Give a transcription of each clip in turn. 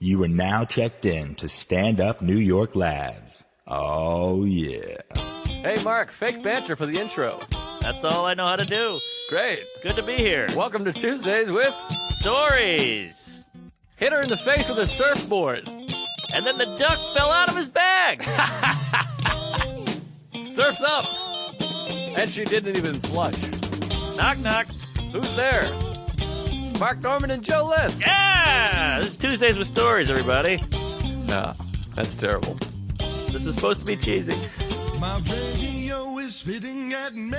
You are now checked in to Stand Up New York Labs. Oh, yeah. Hey, Mark, fake banter for the intro. That's all I know how to do. Great. Good to be here. Welcome to Tuesdays with Stories. Hit her in the face with a surfboard. And then the duck fell out of his bag. Surf's up. And she didn't even flush. Knock, knock. Who's there? Mark Norman and Joe List. Yeah! This is Tuesdays with Stories, everybody. No, that's terrible. This is supposed to be cheesy. My radio is spitting at me.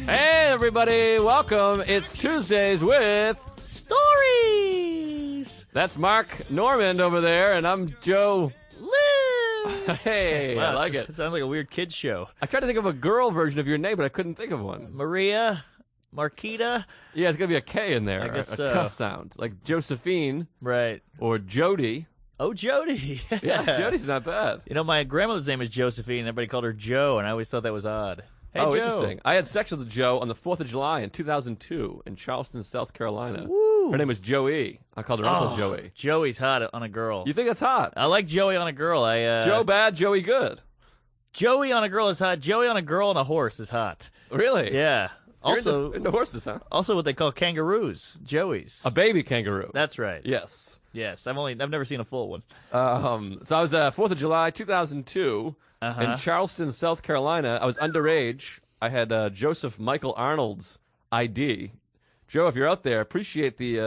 Hey, everybody. Welcome. It's Tuesdays with Stories. That's Mark Norman over there, and I'm Joe Liz. Hey, Wow, I like it. It sounds like a weird kid's show. I tried to think of a girl version of your name, but I couldn't think of one. Maria. Marquita. Yeah, it's going to be a K in there. I guess a so. cuss sound. Like Josephine Right. or Jody. Oh, Jody. Yeah, Jody's not bad. You know, my grandmother's name is Josephine, and everybody called her Joe, and I always thought that was odd. Hey, Oh, Joe. interesting. I had sex with Joe on the 4th of July in 2002 in Charleston, South Carolina. Woo. Her name was Joey. I called her Uncle Joey. Joey's hot on a girl. You think that's hot? I like Joey on a girl. Joe bad, Joey good. Joey on a girl is hot. Joey on a girl and a horse is hot. Really? Yeah. You're Also, into horses, huh? also what they call kangaroos. Joeys. A baby kangaroo. That's right. Yes. Yes. I've never seen a full one. So I was 4th of July, 2002 in Charleston, South Carolina. I was underage. I had Joseph Michael Arnold's ID. Joe, if you're out there, appreciate the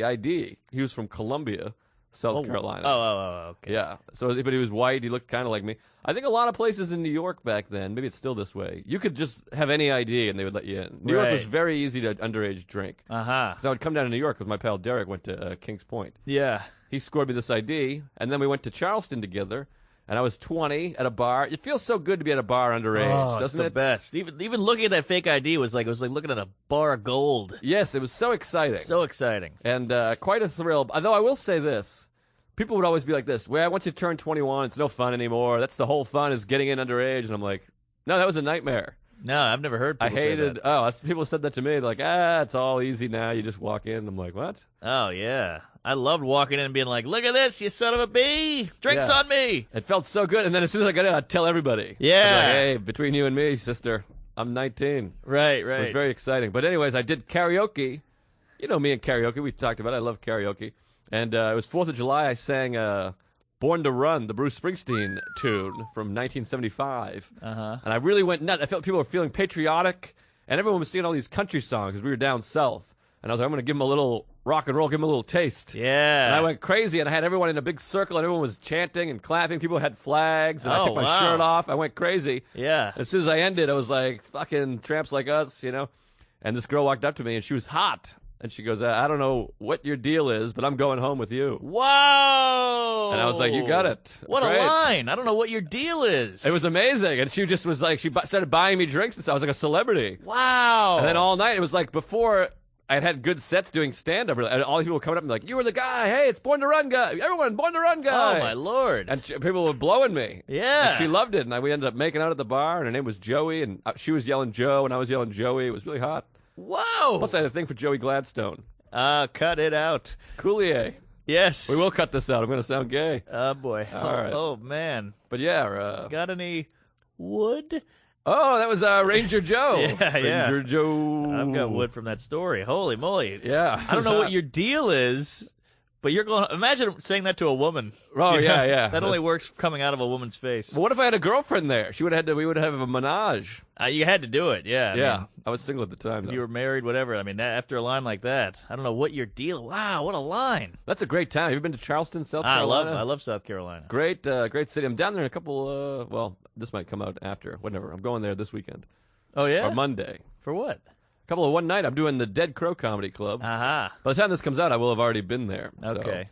ID. He was from Columbia, South Carolina. Okay. Yeah. So, but he was white. He looked kind of like me. I think a lot of places in New York back then, maybe it's still this way, you could just have any ID and they would let you in. New York was Right. very easy to underage drink. Uh-huh. So I would come down to New York because my pal Derek went to Kings Point. Yeah. He scored me this ID, and then we went to Charleston together, and I was 20 at a bar. It feels so good to be at a bar underage, Oh, doesn't it's the it? best. Even looking at that fake ID was like looking at a bar of gold. Yes, it was so exciting. So exciting. And quite a thrill. Although I will say this. People would always be like this, well, once you turn 21, it's no fun anymore. That's the whole fun is getting in underage. And I'm like, no, that was a nightmare. No, I've never heard people say that. People said that to me. They're like, it's all easy now. You just walk in. I'm like, what? Oh, yeah. I loved walking in and being like, look at this, you son of a bee. Drinks Yeah. on me. It felt so good. And then as soon as I got in, I'd tell everybody. Yeah. I'd be like, hey, between you and me, sister, I'm 19. Right, It right. was very exciting. But anyways, I did karaoke. You know me and karaoke. We talked about it. I love karaoke. And it was 4th of July. I sang Born to Run, the Bruce Springsteen tune from 1975. Uh-huh. And I really went nuts. I felt people were feeling patriotic. And everyone was singing all these country songs because we were down south. And I was like, I'm going to give them a little rock and roll, give them a little taste. Yeah. And I went crazy, and I had everyone in a big circle, and everyone was chanting and clapping. People had flags, and I Oh, took my wow. shirt off. I went crazy. Yeah. As soon as I ended, I was like, fucking tramps like us, you know? And this girl walked up to me, and she was hot. And she goes, I don't know what your deal is, but I'm going home with you. Whoa! And I was like, you got it. What Great. a line. I don't know what your deal is. It was amazing. And she just was like, she started buying me drinks, and so I was like a celebrity. Wow. And then all night, it was like before I had good sets doing stand-up, and all these people were coming up and like, you were the guy. Hey, it's Born to Run guy. Everyone, Born to Run guy. Oh, my Lord. And people were blowing me. Yeah. And she loved it. And we ended up making out at the bar, and her name was Joey, and she was yelling Joe, and I was yelling Joey. It was really hot. Whoa. Plus, I had a thing for Joey Gladstone. Cut it out. Coulier. Yes. We will cut this out. I'm going to sound gay. Oh, boy. All right. Oh, man. But yeah. Got any wood? Oh, that was Ranger Joe. Yeah, yeah. Ranger Joe. I've got wood from that story. Holy moly. Yeah. I don't know what your deal is, but you're going. Imagine saying that to a woman. Oh, yeah. That only works coming out of a woman's face. But what if I had a girlfriend there? She would have had to. We would have a menage. You had to do it, yeah. Yeah. I was single at the time, If though. you were married, whatever. I mean, after a line like that, I don't know what your deal. Wow, what a line! That's a great town. Have you been to Charleston, South I Carolina? love South Carolina. Great city. I'm down there in a couple. Well, this might come out after. Whatever. I'm going there this weekend Oh yeah, or Monday. for what? One night. I'm doing the Dead Crow Comedy Club. Aha. By the time this comes out, I will have already been there. so. Okay.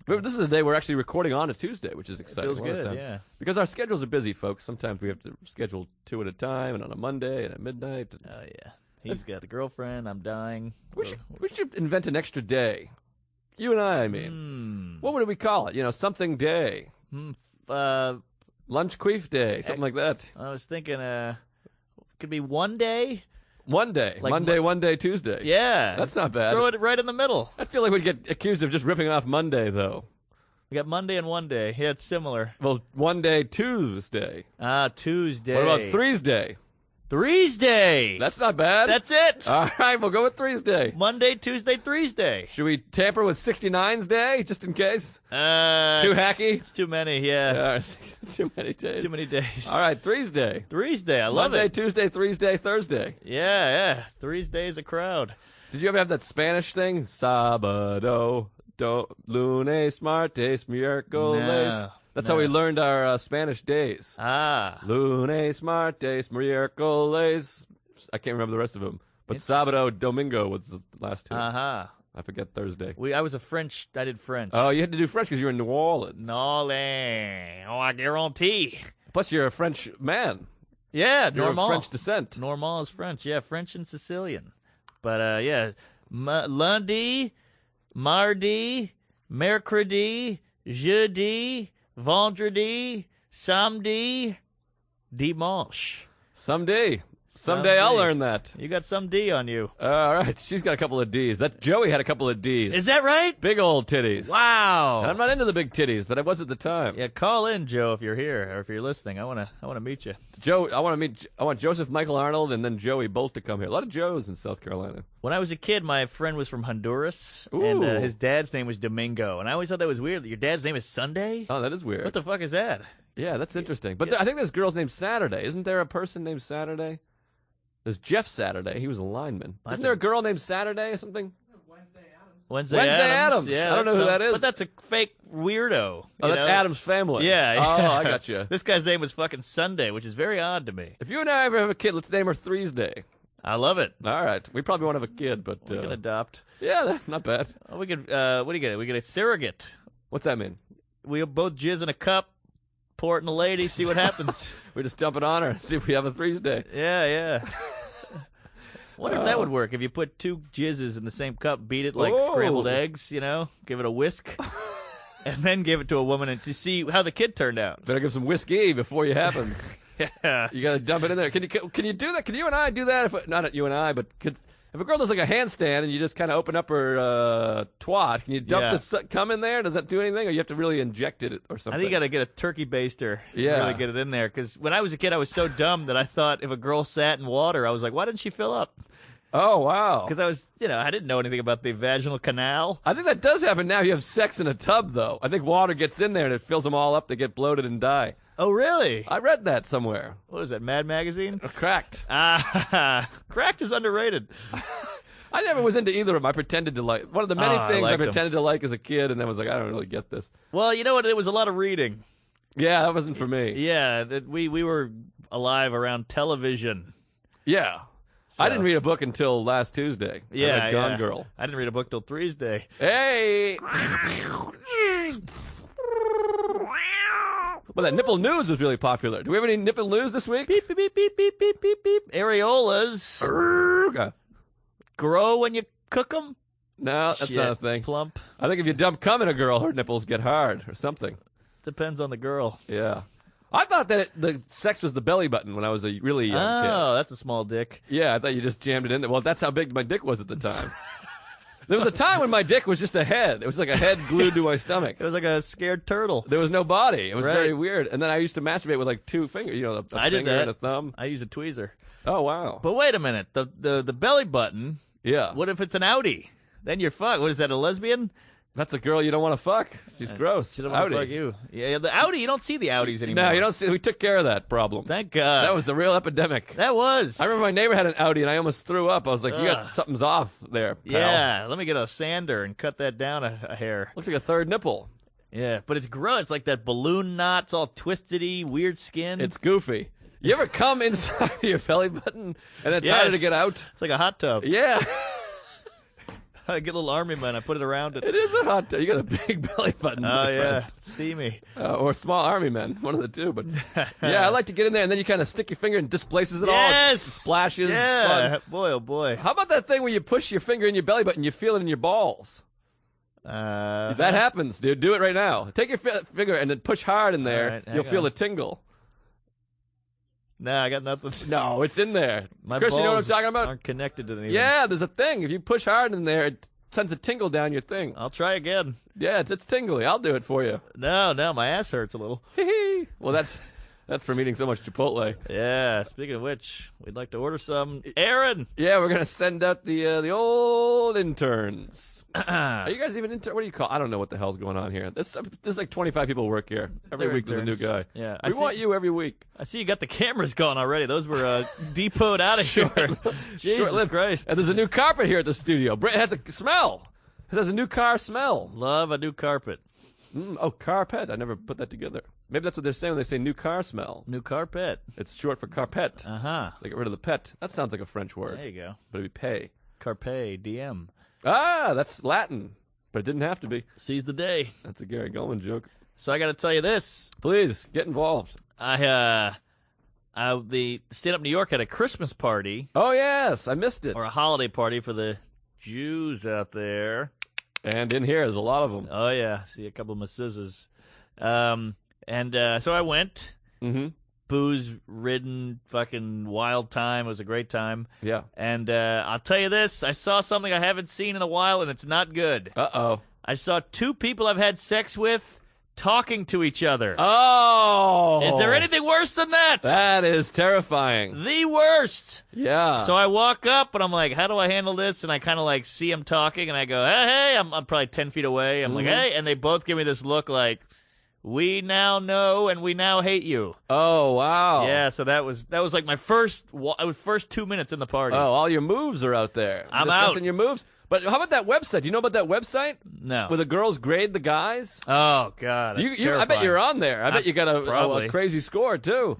But this is the day we're actually recording on a Tuesday, which is exciting. feels a lot of good, times. yeah. Because our schedules are busy, folks. Sometimes we have to schedule 2 at a time, and on a Monday and at midnight. Oh yeah. He's got a girlfriend. I'm dying. We should invent an extra day. You and I mean. What would we call it? Something day. Lunch queef day, something like that. I was thinking, could be one day. One day. Like Monday, one day, Tuesday. Yeah. That's not bad. Throw it right in the middle. I feel like we'd get accused of just ripping off Monday, though. We got Monday and one day. Yeah, it's similar. Well, one day, Tuesday. Tuesday. What about Threesday? Threesday. That's not bad. That's it. All right, we'll go with Threesday. Monday, Tuesday, Threesday. Should we tamper with 69's day, just in case? Too hacky? It's too many, yeah. Too many days. Too many days. All right, Threesday. Threesday, I love Monday, it. Tuesday, Threesday, Thursday. Yeah. Threesday's a crowd. Did you ever have that Spanish thing? Sábado, lunes, martes, miércoles. No. That's how we learned our Spanish days. Lunes, martes, miércoles. I can't remember the rest of them. But sábado, domingo was the last two. I forget Thursday. I did French. Oh, you had to do French because you were in New Orleans. I guarantee. Plus, you're a French man. Yeah, You're normal. of French descent. Normal is French. Yeah, French and Sicilian. But, yeah, lundi, mardi, mercredi, jeudi, vendredi, samedi, dimanche. Someday I'll learn that. You got some D on you. All right, she's got a couple of D's. That Joey had a couple of D's. Is that right? Big old titties. Wow. And I'm not into the big titties, but I was at the time. Yeah, call in, Joe, if you're here or if you're listening. I wanna meet you. Joe, I want Joseph Michael Arnold and then Joey both to come here. A lot of Joes in South Carolina. When I was a kid, my friend was from Honduras, Ooh. and his dad's name was Domingo. And I always thought that was weird. Your dad's name is Sunday? Oh, that is weird. What the fuck is that? Yeah, that's interesting. But I think this girl's named Saturday. Isn't there a person named Saturday? There's Jeff Saturday. He was a lineman. Isn't there a girl named Saturday or something? Wednesday Adams. Yeah, I don't know who that is. But that's a fake weirdo. Oh, that's Adam's family. Yeah. Oh, I got you. This guy's name was fucking Sunday, which is very odd to me. If you and I ever have a kid, let's name her Threesday. I love it. All right. We probably won't have a kid, but We can adopt. yeah, that's not bad. We could. What do you get? We get a surrogate. What's that mean? We both jizz in a cup, pour it in a lady, see what happens. We just dump it on her, see if we have a Threesday. Yeah. Wonder if that would work. If you put two jizzes in the same cup, beat it like scrambled eggs, give it a whisk, and then give it to a woman and to see how the kid turned out. Better give some whiskey before it happens. Yeah. You gotta dump it in there. Can you do that? Can you and I do that? Not you and I, but if a girl does like a handstand and you just kind of open up her twat, can you dump the cum in there? Does that do anything, or you have to really inject it or something? I think you got to get a turkey baster. Yeah. Really get it in there. Because when I was a kid, I was so dumb that I thought if a girl sat in water, I was like, why didn't she fill up? Oh, wow. Because I was, I didn't know anything about the vaginal canal. I think that does happen now. You have sex in a tub, though. I think water gets in there and it fills them all up. They get bloated and die. Oh, really? I read that somewhere. What is that, Mad Magazine? Cracked. Cracked is underrated. I never was into either of them. I pretended to like. One of the many things I liked pretended to like as a kid, and then was like, I don't really get this. Well, you know what? It was a lot of reading. Yeah, that wasn't for me. Yeah, we were alive around television. Yeah. So. I didn't read a book until last Tuesday. I read Gone Girl. I didn't read a book till Threesday. Hey! Well, that nipple news was really popular. Do we have any nipple news this week? Beep, beep, beep, beep, beep, beep, beep, beep. Areolas grow when you cook them? No, that's not a thing. Plump. I think if you dump cum in a girl, her nipples get hard or something. Depends on the girl. Yeah. I thought that the sex was the belly button when I was a really young kid. Oh, that's a small dick. Yeah, I thought you just jammed it in there. Well, that's how big my dick was at the time. There was a time when my dick was just a head. It was like a head glued to my stomach. It was like a scared turtle. There was no body. It was Right. very weird. And then I used to masturbate with like two fingers, a I did finger that. and a thumb. I use a tweezer. Oh, wow. But wait a minute. The belly button, Yeah. what if it's an outie? Then you're fucked. What is that, a lesbian? That's a girl you don't want to fuck. She's gross. She don't want to Outie. fuck you. Yeah, the outie, you don't see the outies anymore. No, you don't see. We took care of that problem. Thank God. That was a real epidemic. That was. I remember my neighbor had an Audi, and I almost threw up. I was like, "You got Ugh. something's off there, pal." Yeah, let me get a sander and cut that down a hair. Looks like a third nipple. Yeah, but it's gross. It's like that balloon knot. It's all twistedy, weird skin. It's goofy. You ever come inside your belly button, and it's harder to get out? It's like a hot tub. Yeah. I get a little army man. I put it around it. It is a hot tub. You got a big belly button. Oh, my yeah. friend. Steamy. Or small army men, one of the two. But yeah, I like to get in there, and then you kind of stick your finger and displaces it all. Yes! It splashes. Yeah. It's fun. Boy, oh, boy. How about that thing where you push your finger in your belly button, you feel it in your balls? That happens, dude. Do it right now. Take your finger and then push hard in there. All right, You'll hang feel on. a tingle. Nah, I got nothing. No, it's in there. My Chris, balls you know what I'm talking about? aren't connected to anything. Yeah, there's a thing. If you push hard in there, it sends a tingle down your thing. I'll try again. Yeah, it's tingly. I'll do it for you. No, my ass hurts a little. Well, that's from eating so much Chipotle. Yeah, speaking of which, we'd like to order some. Aaron! Yeah, we're going to send out the old interns. Are you guys even intern? What do you call? I don't know what the hell's going on here. There's like 25 people work here. Every They're week there's a new interns. guy. Yeah, we want you every week. I see you got the cameras going already. Those were depoted out of here. Jesus Short-lived. Christ. And there's a new carpet here at the studio. It has a smell. It has a new car smell. Love a new carpet. Oh, carpet. I never put that together. Maybe that's what they're saying when they say new car smell. New carpet. It's short for carpet. Uh-huh. They get rid of the pet. That sounds like a French word. There you go. But it'd be pay. Carpe diem. Ah, that's Latin. But it didn't have to be. Seize the day. That's a Gary Goldman joke. So I got to tell you this. Please, get involved. The Stand Up New York had a Christmas party. Oh, yes. I missed it. Or a holiday party for the Jews out there. And in here, there's a lot of them. Oh, yeah. See a couple of my scissors. So I went. Mm-hmm. Booze-ridden, fucking wild time. It was a great time. Yeah. And I'll tell you this. I saw something I haven't seen in a while, and it's not good. Uh-oh. I saw two people I've had sex with talking to each other. Oh! Is there anything worse than that? That is terrifying. The worst. Yeah. So I walk up, and I'm like, how do I handle this? And I kind of like see them talking, and I go, hey. I'm probably 10 feet away. I'm like, hey. And they both give me this look like, we now know and we now hate you. Oh, wow. Yeah, so that was like my first 2 minutes in the party. Oh, all your moves are out there. I'm discussing out. your moves. But how about that website? Do you know about that website? No. Where the girls grade the guys? Oh, God. That's I bet you're on there. I bet you got a probably. crazy score, too.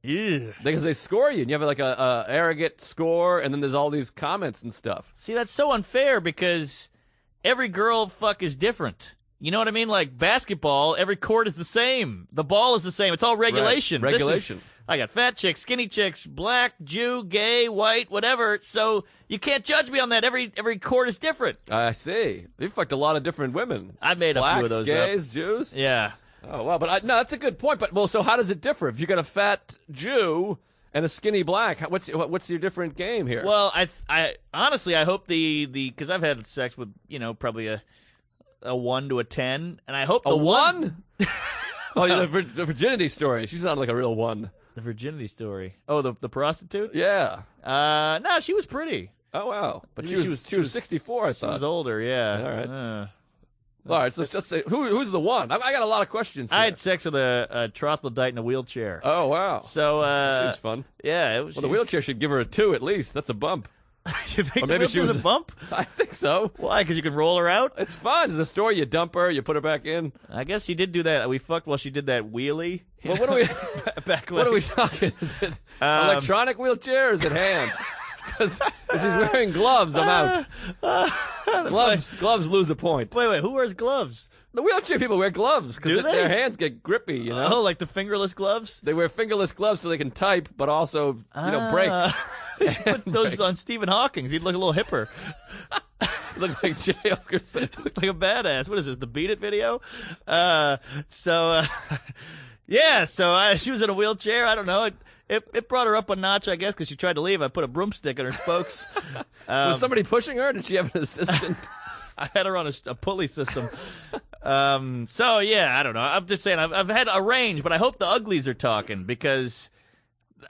Yeah. Because they score you, and you have like a arrogant score, and then there's all these comments and stuff. See, that's so unfair because every girl is different. You know what I mean? Like basketball, every court is the same. The ball is the same. It's all regulation. Right. Regulation. I got fat chicks, skinny chicks, black, Jew, gay, white, whatever. So you can't judge me on that. Every court is different. I see. You've fucked a lot of different women. I made Blacks, a few of those gays, up. Jews. Yeah. Oh, wow. But no, that's a good point. But, so how does it differ? If you got a fat Jew and a skinny black, what's your different game here? Well, I honestly, I hope because I've had sex with, probably a 1 to a 10, and I hope a 1? Oh, yeah, the virginity story. She sounded like a real 1. The virginity story. Oh, the prostitute? Yeah. No, she was pretty. Oh, wow. But she was 64, I thought. She was older, yeah. All right. All right, so let's just say, who's the one? I got a lot of questions here. I had sex with a troglodyte in a wheelchair. Oh, wow. So, seems fun. Yeah. It was, well, the wheelchair should give her a 2 at least. That's a bump. You think or maybe she was a bump? I think so. Why? Because you can roll her out? It's fun. There's a store. You dump her. You put her back in. I guess she did do that. We fucked while she did that wheelie. Well, what are we? back what are we talking? Is it electronic wheelchair or is it hand? Because if she's wearing gloves, I'm out. Gloves lose a point. Wait. Who wears gloves? The wheelchair people wear gloves Do because they? their hands get grippy. You know. Oh, like the fingerless gloves? They wear fingerless gloves so they can type, but also break. They should put those on Stephen Hawking's. He'd look a little hipper. Look like Jay Oakerson. Looked like a badass. What is this, the Beat It video? So she was in a wheelchair. I don't know. It brought her up a notch, I guess, because she tried to leave. I put a broomstick in her spokes. Was somebody pushing her? Did she have an assistant? I had her on a pulley system. So, yeah, I don't know. I'm just saying, I've had a range, but I hope the uglies are talking because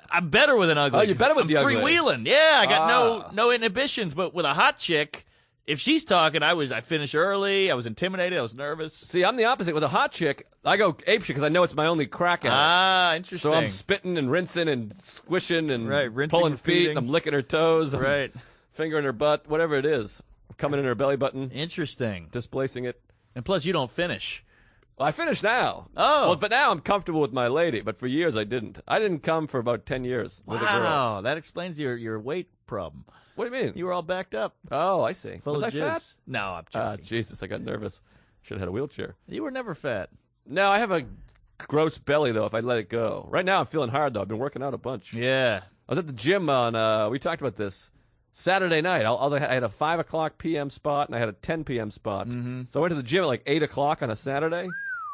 I'm better with an ugly. Oh, you're better with the ugly. Freewheeling. Yeah, I got no inhibitions, but with a hot chick, if she's talking, I finish early. I was intimidated. I was nervous. See, I'm the opposite. With a hot chick, I go apeshit because I know it's my only crack at it. Ah, interesting. So I'm spitting and rinsing and squishing and rinsing pulling and feet. feeding. I'm licking her toes. I'm fingering her butt, whatever it is. Coming in her belly button. Interesting. Displacing it. And plus, you don't finish. Well, I finished now. Oh. Well, but now I'm comfortable with my lady. But for years, I didn't. I didn't come for about 10 years with a girl. Wow, that explains your weight problem. What do you mean? You were all backed up. Oh, I see. Full Was of I jizz. fat? No, I'm joking. Jesus, I got nervous. Should have had a wheelchair. You were never fat. No, I have a gross belly, though, if I let it go. Right now, I'm feeling hard, though. I've been working out a bunch. Yeah. I was at the gym on, we talked about this, Saturday night. I had a 5 o'clock p.m. spot, and I had a 10 p.m. spot. Mm-hmm. So I went to the gym at like 8 o'clock on a Saturday.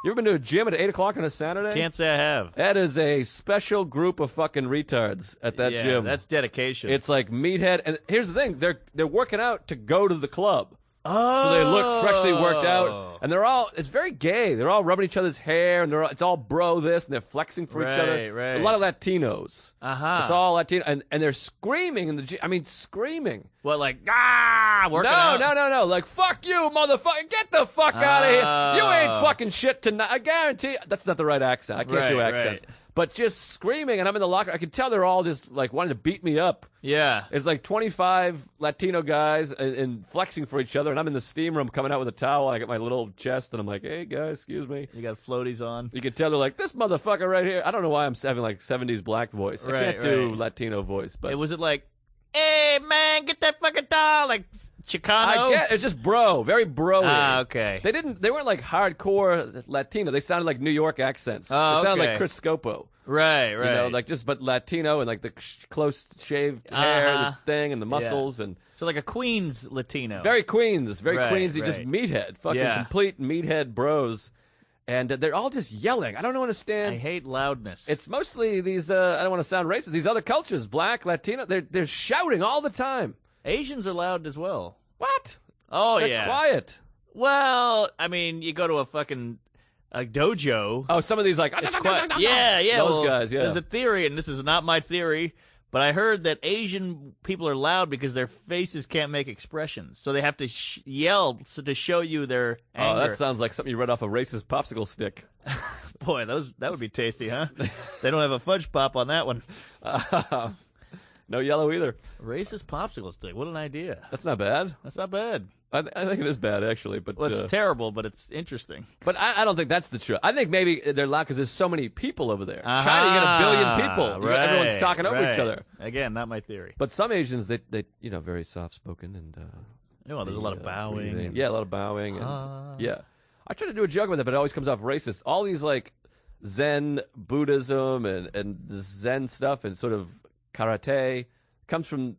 You ever been to a gym at 8 o'clock on a Saturday? Can't say I have. That is a special group of fucking retards at that gym. That's dedication. It's like meathead. And here's the thing. They're working out to go to the club. Oh. So they look freshly worked out, and it's very gay. They're all rubbing each other's hair, and it's all bro this, and they're flexing for each other. Right. A lot of Latinos. Uh-huh. It's all Latino, and they're screaming in the gym. I mean, screaming. What, like, working out? No. Like, fuck you, motherfucker. Get the fuck out of here. You ain't fucking shit tonight. I guarantee you. That's not the right accent. I can't do accents. Right. But just screaming, and I'm in the locker. I can tell they're all just, like, wanting to beat me up. Yeah. It's like 25 Latino guys and flexing for each other, and I'm in the steam room coming out with a towel, and I got my little chest, and I'm like, hey, guys, excuse me. You got floaties on. You can tell they're like, this motherfucker right here. I don't know why I'm having, like, 70s black voice. I can't do Latino voice. But Was it like, hey, man, get that fucking towel? Like, Chicano? It's just bro, very bro. Okay. They weren't like hardcore Latino. They sounded like New York accents. Oh, they sounded okay. like Chris Scopo. Right. You know, like but Latino and like the close shaved hair, the thing, and the muscles, and so like a Queens Latino. very Queensy, Right. just meathead, fucking complete meathead bros, and they're all just yelling. I don't understand. I hate loudness. It's mostly these. I don't want to sound racist. These other cultures, black, Latino, they're shouting all the time. Asians are loud as well. What? Oh, They're yeah. quiet. Well, I mean, you go to a dojo. Oh, some of these like Yeah. Those guys. Yeah. There's a theory, and this is not my theory, but I heard that Asian people are loud because their faces can't make expressions, so they have to yell to show you their anger. Oh, that sounds like something you read off a racist popsicle stick. Boy, that would be tasty, huh? They don't have a fudge pop on that one. No yellow either. Racist popsicle stick. What an idea. That's not bad. That's not bad. I think it is bad actually, but Well, it's terrible, but it's interesting. But I don't think that's the truth. I think maybe they're loud because there's so many people over there. China, you got 1 billion people. Everyone's talking over each other. Again, not my theory. But some Asians, they very soft spoken and. No, there's a lot of bowing. Yeah, a lot of bowing and yeah. I try to do a joke with it, but it always comes off racist. All these like Zen Buddhism and the Zen stuff and sort of karate comes from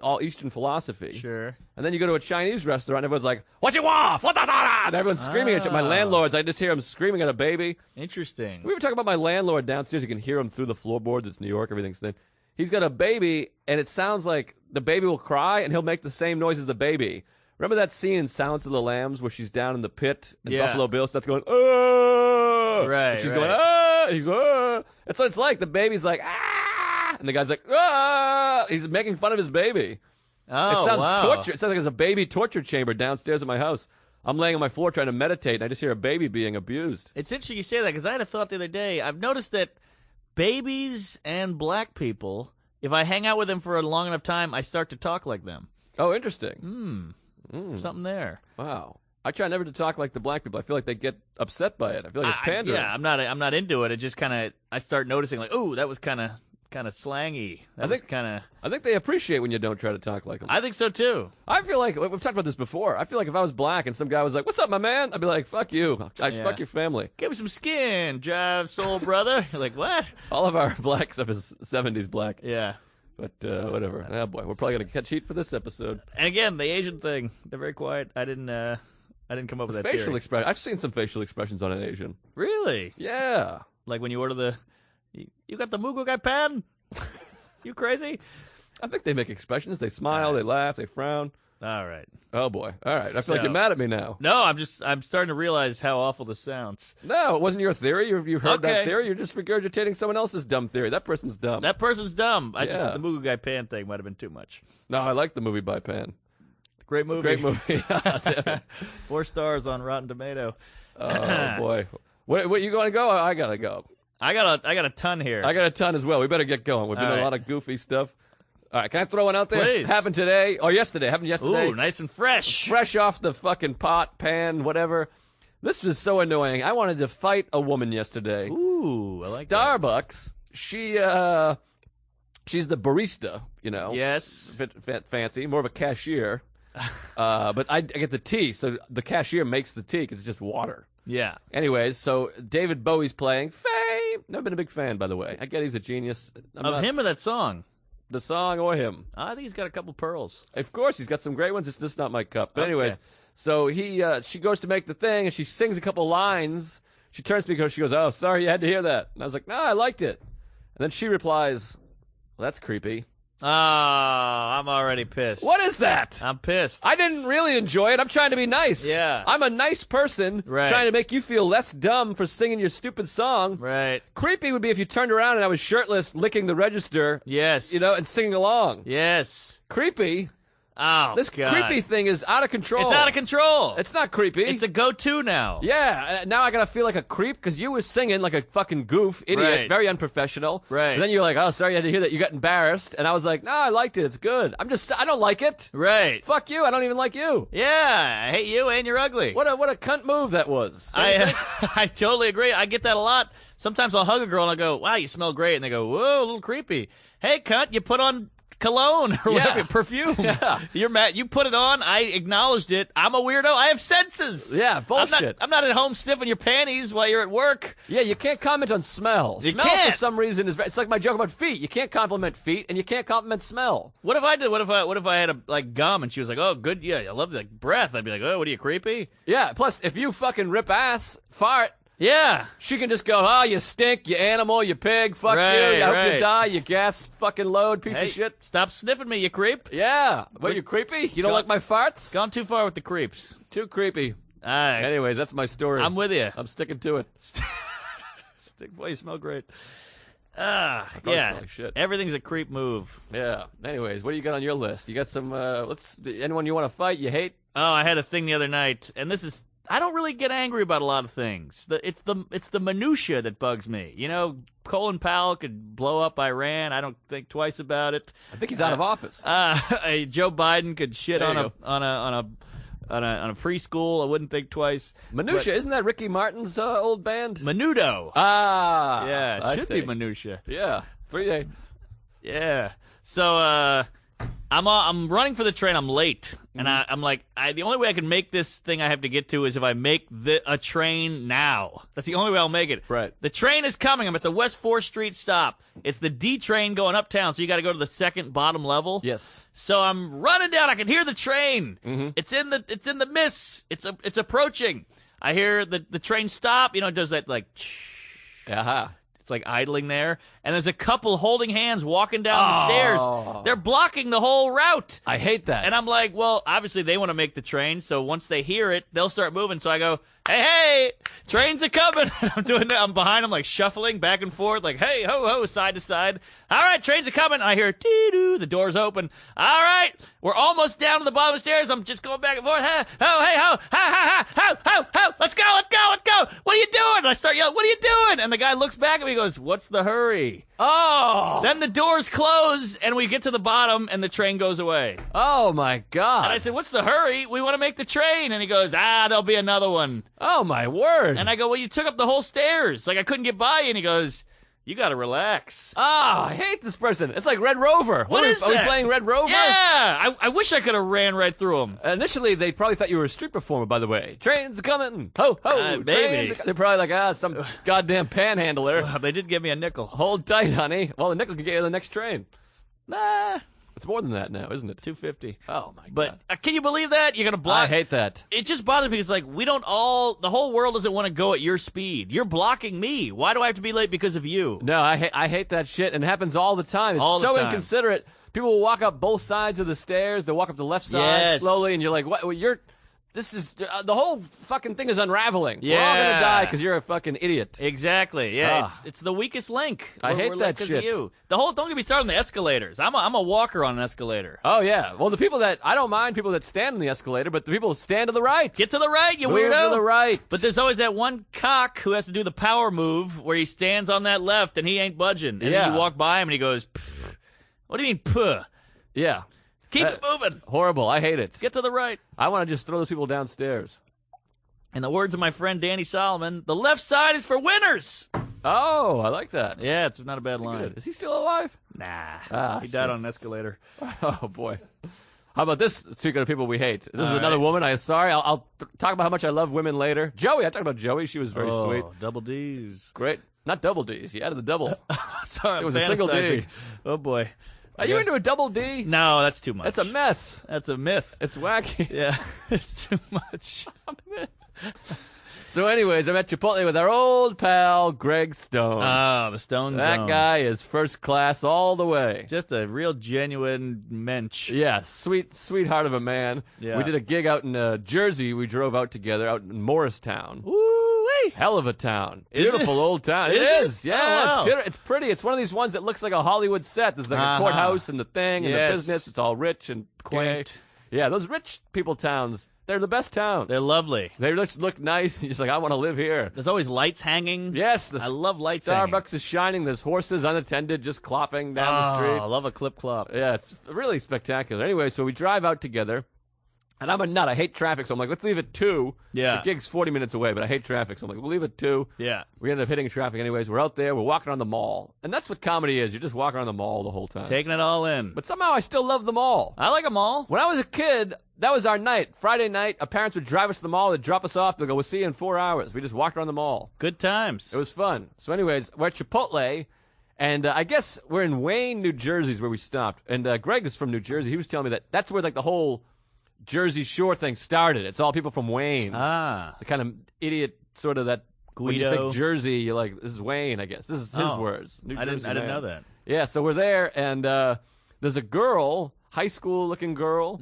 all Eastern philosophy. Sure. And then you go to a Chinese restaurant, and everyone's like, "What you want?" And everyone's screaming at you. My landlords, I just hear him screaming at a baby. Interesting. We were talking about my landlord downstairs. You can hear him through the floorboards. It's New York. Everything's thin. He's got a baby, and it sounds like the baby will cry, and he'll make the same noise as the baby. Remember that scene in Silence of the Lambs where she's down in the pit, and Buffalo Bill starts going, "Oh!" Right. And she's going, "Ah!" And he's going, "Ah!" That's what it's like. The baby's like, "Ah!" And the guy's like, "Ah!" He's making fun of his baby. Oh, it sounds wow. torture. It sounds like there's a baby torture chamber downstairs at my house. I'm laying on my floor trying to meditate, and I just hear a baby being abused. It's interesting you say that because I had a thought the other day. I've noticed that babies and black people, if I hang out with them for a long enough time, I start to talk like them. Oh, interesting. Something there. Wow. I try never to talk like the black people. I feel like they get upset by it. I feel like it's pandering. Yeah, I'm not into it. It just kind of I start noticing like, ooh, that was kind of slangy. I think they appreciate when you don't try to talk like them. I think so too. I feel like we've talked about this before. I feel like if I was black and some guy was like, "What's up, my man?" I'd be like, "Fuck you. Fuck your family." Give me some skin, jive soul brother. You're like, what? All of our black stuff is 70s black. Yeah. But whatever. Oh boy, we're probably gonna catch heat for this episode. And again, the Asian thing. They're very quiet. I didn't come up with that facial theory. expression. I've seen some facial expressions on an Asian. Really? Yeah. Like when you order you got the Mugu guy pan? You crazy? I think they make expressions. They smile, they laugh, they frown. All right. Oh boy. All right. I feel like you're mad at me now. No, I'm starting to realize how awful this sounds. No, it wasn't your theory. You heard that Okay. theory. You're just regurgitating someone else's dumb theory. That person's dumb. That person's dumb. The Mugu guy pan thing might have been too much. No, I like the movie by Pan. Great movie. Great movie. 4 stars on Rotten Tomato. Oh boy. What you going to go? I gotta go. I got a ton here. I got a ton as well. We better get going. We've been All doing a right. lot of goofy stuff. All right, can I throw one out there? Please. Happened today or yesterday? Happened yesterday. Ooh, nice and fresh. Fresh off the fucking pot, pan, whatever. This was so annoying. I wanted to fight a woman yesterday. Ooh, I like that. Starbucks. She's the barista, you know. Yes. Fancy, more of a cashier. But I get the tea, so the cashier makes the tea 'cause it's just water. Yeah. Anyways, so David Bowie's playing Fame. Never been a big fan, by the way. I get he's a genius. Of him or that song? The song or him. I think he's got a couple pearls. Of course, he's got some great ones. It's just not my cup. But Okay. anyways, so she goes to make the thing, and she sings a couple lines. She turns to me and she goes, "Oh, sorry you had to hear that." And I was like, "No, I liked it." And then she replies, "Well, that's creepy." Oh, I'm already pissed. What is that? I'm pissed. I didn't really enjoy it. I'm trying to be nice. Yeah. I'm a nice person Right. trying to make you feel less dumb for singing your stupid song. Right. Creepy would be if you turned around and I was shirtless, licking the register, Yes. and singing along. Yes. Creepy. Oh, This God. creepy thing is out of control. It's out of control. It's not creepy. It's a go-to now. Yeah, now I gotta feel like a creep because you were singing like a fucking goof, idiot, Right. very unprofessional. Right. And then you're like, oh, sorry you had to hear that. You got embarrassed. And I was like, no, I liked it. It's good. I don't like it. Right. Fuck you. I don't even like you. Yeah, I hate you and you're ugly. What a cunt move that was. Don't you think? I totally agree. I get that a lot. Sometimes I'll hug a girl and I'll go, wow, you smell great. And they go, whoa, a little creepy. Hey, cunt, you put on cologne or whatever, perfume. Yeah. You're mad. You put it on. I acknowledged it. I'm a weirdo. I have senses. Yeah, bullshit. I'm not at home sniffing your panties while you're at work. Yeah, you can't comment on smell. You Smell can't. for some reason it's like my joke about feet. You can't compliment feet and you can't compliment smell. What if I did? What if I had a gum and she was like, oh, good, yeah, I love the breath. I'd be like, oh, what are you, creepy? Yeah, plus if you fucking rip ass, fart, Yeah. she can just go, oh, you stink, you animal, you pig, fuck Right, you, I hope right. you die, you gas fucking load, piece Hey, of shit. stop sniffing me, you creep. Yeah. What, you creepy? You don't Go- like my farts? Gone too far with the creeps. Too creepy. All right. Anyways, that's my story. I'm with you. I'm sticking to it. Boy, you smell great. Probably Yeah. smell like shit. Everything's a creep move. Yeah. Anyways, what do you got on your list? You got some, anyone you want to fight, you hate? Oh, I had a thing the other night, and I don't really get angry about a lot of things. It's the minutia that bugs me. You know, Colin Powell could blow up Iran. I don't think twice about it. I think he's out of office. Joe Biden could shit There on you a preschool. I wouldn't think twice. Minutia, isn't that Ricky Martin's old band? Menudo. Ah. Yeah, I it should see. be minutia. Yeah. 3-day. Yeah. So I'm running for the train. I'm late, and I'm like, the only way I can make this thing I have to get to is if I make a train now. That's the only way I'll make it. Right. The train is coming. I'm at the West 4th Street stop. It's the D train going uptown, so you got to go to the second bottom level. Yes. So I'm running down. I can hear the train. Mm-hmm. It's in the mist. It's approaching. I hear the train stop. You know, it does that like. Aha. It's like idling there, and there's a couple holding hands walking down the stairs. They're blocking the whole route. I hate that. And I'm like, well, obviously they want to make the train, so once they hear it, they'll start moving. So I go, hey, trains are coming. I'm doing that. I'm behind them, like shuffling back and forth, like, hey, ho, ho, side to side. All right, trains are coming. I hear dee-doo, the doors open. All right, we're almost down to the bottom of the stairs. I'm just going back and forth. Ho, ho, hey, ho, ha, ha, ha, ho, ho, ho. Let's go, let's go, let's go. What are you doing? And I start yelling, what are you doing? And the guy looks back at me and goes, what's the hurry? Oh. Then the doors close, and we get to the bottom, and the train goes away. Oh, my God. And I said, what's the hurry? We want to make the train. And he goes, there'll be another one. Oh, my word. And I go, well, you took up the whole stairs. Like, I couldn't get by. And he goes, you got to relax. Oh, I hate this person. It's like Red Rover. What is Are we that? playing Red Rover? Yeah. I wish I could have ran right through him. Initially, they probably thought you were a street performer, by the way. Trains coming. Ho, ho. Maybe. Trains. They're probably like, some goddamn panhandler. They did give me a nickel. Hold tight, honey. Well, the nickel can get you the next train. Nah, It's more than that now, isn't it? $2.50. Oh, my God. But can you believe that? You're going to block. I hate that. It just bothers me because, like, the whole world doesn't want to go at your speed. You're blocking me. Why do I have to be late because of you? No, I hate that shit, and it happens all the time. It's All the so time. inconsiderate. People will walk up both sides of the stairs. They'll walk up the left side Yes. slowly, and you're like, "What? Well, this is the whole fucking thing is unraveling. We're all Yeah. gonna die because you're a fucking idiot." Exactly. Yeah, Ah. it's the weakest link. I hate We're that late 'cause shit. of you. Don't get me started on the escalators. I'm a walker on an escalator. Oh yeah. Well, the people that I don't mind people that stand on the escalator, but the people who stand to the right. Get to the right, you Move weirdo. to the right. But there's always that one cock who has to do the power move where he stands on that left and he ain't budging. And Yeah. then you walk by him and he goes, "Pff, what do you mean, puh? Yeah. Keep it moving. Horrible. I hate it. Get to the right." I want to just throw those people downstairs. In the words of my friend Danny Solomon, the left side is for winners. Oh, I like that. Yeah, it's not a bad line. Good. Is he still alive? Nah, Ah, he died on an shit. escalator. Oh boy. How about this? Speaking of people we hate, this is All another right. woman. I'll talk about how much I love women later. Joey, I talked about Joey. She was very sweet. Double D's. Great. Not double D's. You added the double. Sorry, It was a single D. fantasizing. Oh boy. Are you into a double D? No, that's too much. That's a mess. That's a myth. It's wacky. Yeah, it's too much. So anyways, I'm at Chipotle with our old pal, Greg Stone. Oh, the Stone that Zone. guy is first class all the way. Just a real genuine mensch. Yeah, sweetheart of a man. Yeah. We did a gig out in Jersey. We drove out together out in Morristown. Woo-wee. Hell of a town. Is it? Beautiful old town. Is It it? is. Yeah, Oh, wow. it's pretty. It's one of these ones that looks like a Hollywood set. There's like a courthouse and the thing and Yes. the business. It's all rich and Quaint. gay. Yeah, those rich people towns, they're the best towns. They're lovely. They just look nice. You're just like, I want to live here. There's always lights hanging. Yes, I love lights Starbucks hanging. is shining. There's horses unattended just clopping down the street. I love a clip clop. Yeah, it's really spectacular. Anyway, so we drive out together, and I'm a nut. I hate traffic, so I'm like, let's leave at 2. Yeah. The gig's 40 minutes away, but I hate traffic, so I'm like, we'll leave at 2. Yeah. We ended up hitting traffic anyways. We're out there. We're walking around the mall. And that's what comedy is. You're just walking around the mall the whole time. Taking it all in. But somehow I still love the mall. I like them all. When I was a kid, that was our night. Friday night, our parents would drive us to the mall. They'd drop us off. They'd go, we'll see you in 4 hours. We just walked around the mall. Good times. It was fun. So anyways, we're at Chipotle, and I guess we're in Wayne, New Jersey is where we stopped. And Greg is from New Jersey. He was telling me that that's where like the whole Jersey Shore thing started. It's all people from Wayne. The kind of idiot sort of that when you Guido. think Jersey, you're like, this is Wayne, I guess. This is his Oh. words. New I didn't Jersey man. know that. Yeah, so we're there, and there's a girl, high school-looking girl,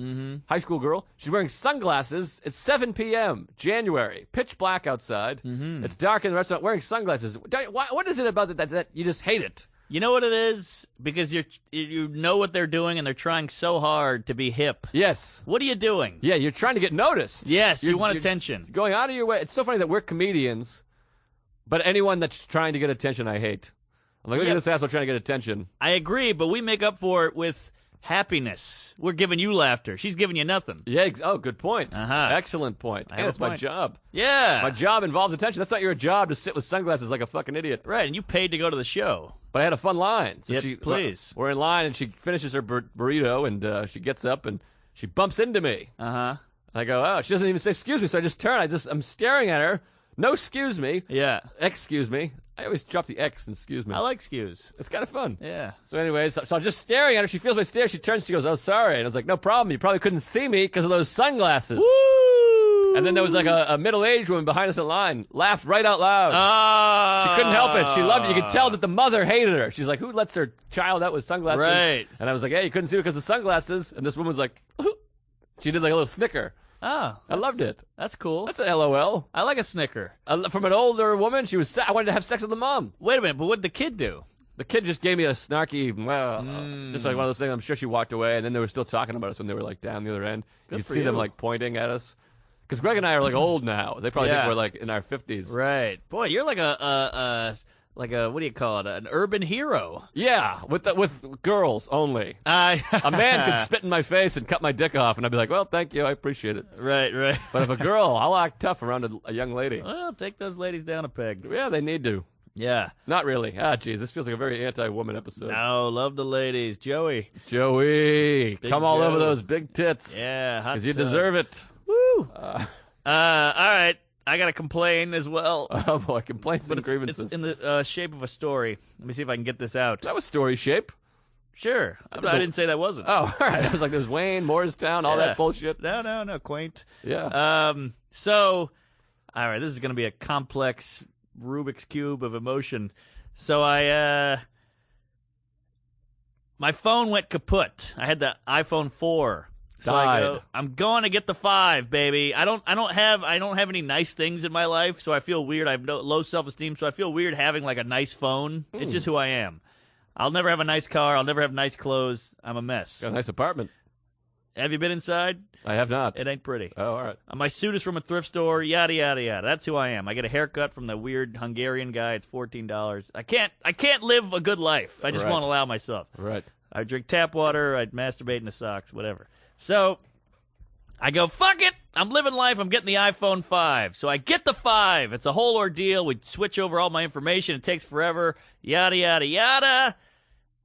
high school girl. She's wearing sunglasses. It's 7 p.m., January, pitch black outside. It's dark in the restaurant, wearing sunglasses. What is it about that you just hate it? You know what it is? Because you know what they're doing, and they're trying so hard to be hip. Yes. What are you doing? Yeah, you're trying to get noticed. Yes, you want you're attention. Going out of your way. It's so funny that we're comedians, but anyone that's trying to get attention, I hate. I'm like, look Yeah. at this asshole trying to get attention. I agree, but we make up for it with happiness. We're giving you laughter. She's giving you nothing. Yeah. Oh, good point. Uh-huh. Excellent point. I And have it's a my point. job. Yeah. My job involves attention. That's not your job to sit with sunglasses like a fucking idiot. Right, and you paid to go to the show. But I had a fun line. So Yep, please. We're in line, and she finishes her burrito, and she gets up, and she bumps into me. Uh-huh. I go, oh, she doesn't even say excuse me, so I just turn. I'm staring at her. No excuse me. Yeah. Excuse me. I always drop the X and excuse me. I like skews. It's kind of fun. Yeah. So anyways, so I'm just staring at her. She feels my stare. She turns. She goes, oh, sorry. And I was like, no problem. You probably couldn't see me because of those sunglasses. Woo! And then there was like a middle-aged woman behind us in line, laughed right out loud. Ah. She couldn't help it. She loved it. You could tell that the mother hated her. She's like, who lets their child out with sunglasses? Right. And I was like, hey, you couldn't see it because of sunglasses. And this woman was like, she did like a little snicker. Oh, I loved it. that's cool. That's a LOL. I like a snicker. From an older woman, I wanted to have sex with the mom. Wait a minute, but what'd the kid do? The kid just gave me a snarky, well, Mm. just like one of those things. I'm sure she walked away, and then they were still talking about us when they were like down the other end. Good You could for see them you. like pointing at us. Because Greg and I are like old now. They probably think Yeah. we're like in our 50s. Right. Boy, you're like a what do you call it? An urban hero. Yeah, with girls only. A man could spit in my face and cut my dick off, and I'd be like, well, thank you, I appreciate it. Right, right. But if a girl, I'll act tough around a young lady. Well, take those ladies down a peg. Yeah, they need to. Yeah. Not really. Ah, jeez, this feels like a very anti-woman episode. No, love the ladies. Joey. Joey, Big come all Joe. over those big tits. Yeah, hot Because you tub. deserve it. Woo. All right. I got to complain as well. Oh, boy, complaints But and grievances. it's in the shape of a story. Let me see if I can get this out. That was story shape. Sure. I didn't say that wasn't. Oh, all right. I was like, there's Wayne, Morristown, all Yeah. that bullshit. No, quaint. Yeah. So, all right, this is going to be a complex Rubik's Cube of emotion. So my phone went kaput. I had the iPhone 4. So I go, Died. I'm going to get the 5, baby. I don't have any nice things in my life, so I feel weird. I have low self-esteem, so I feel weird having like a nice phone. It's just who I am. I'll never have a nice car. I'll never have nice clothes. I'm a mess. Got a nice apartment. Have you been inside? I have not. It ain't pretty. Oh, all right. My suit is from a thrift store, yada yada yada. That's who I am. I get a haircut from the weird Hungarian guy. It's $14. I can't live a good life. I just Right. won't allow myself. Right. I drink tap water. I masturbate in the socks. Whatever. So I go, fuck it. I'm living life. I'm getting the iPhone 5. So I get the 5. It's a whole ordeal. We switch over all my information. It takes forever. Yada yada yada.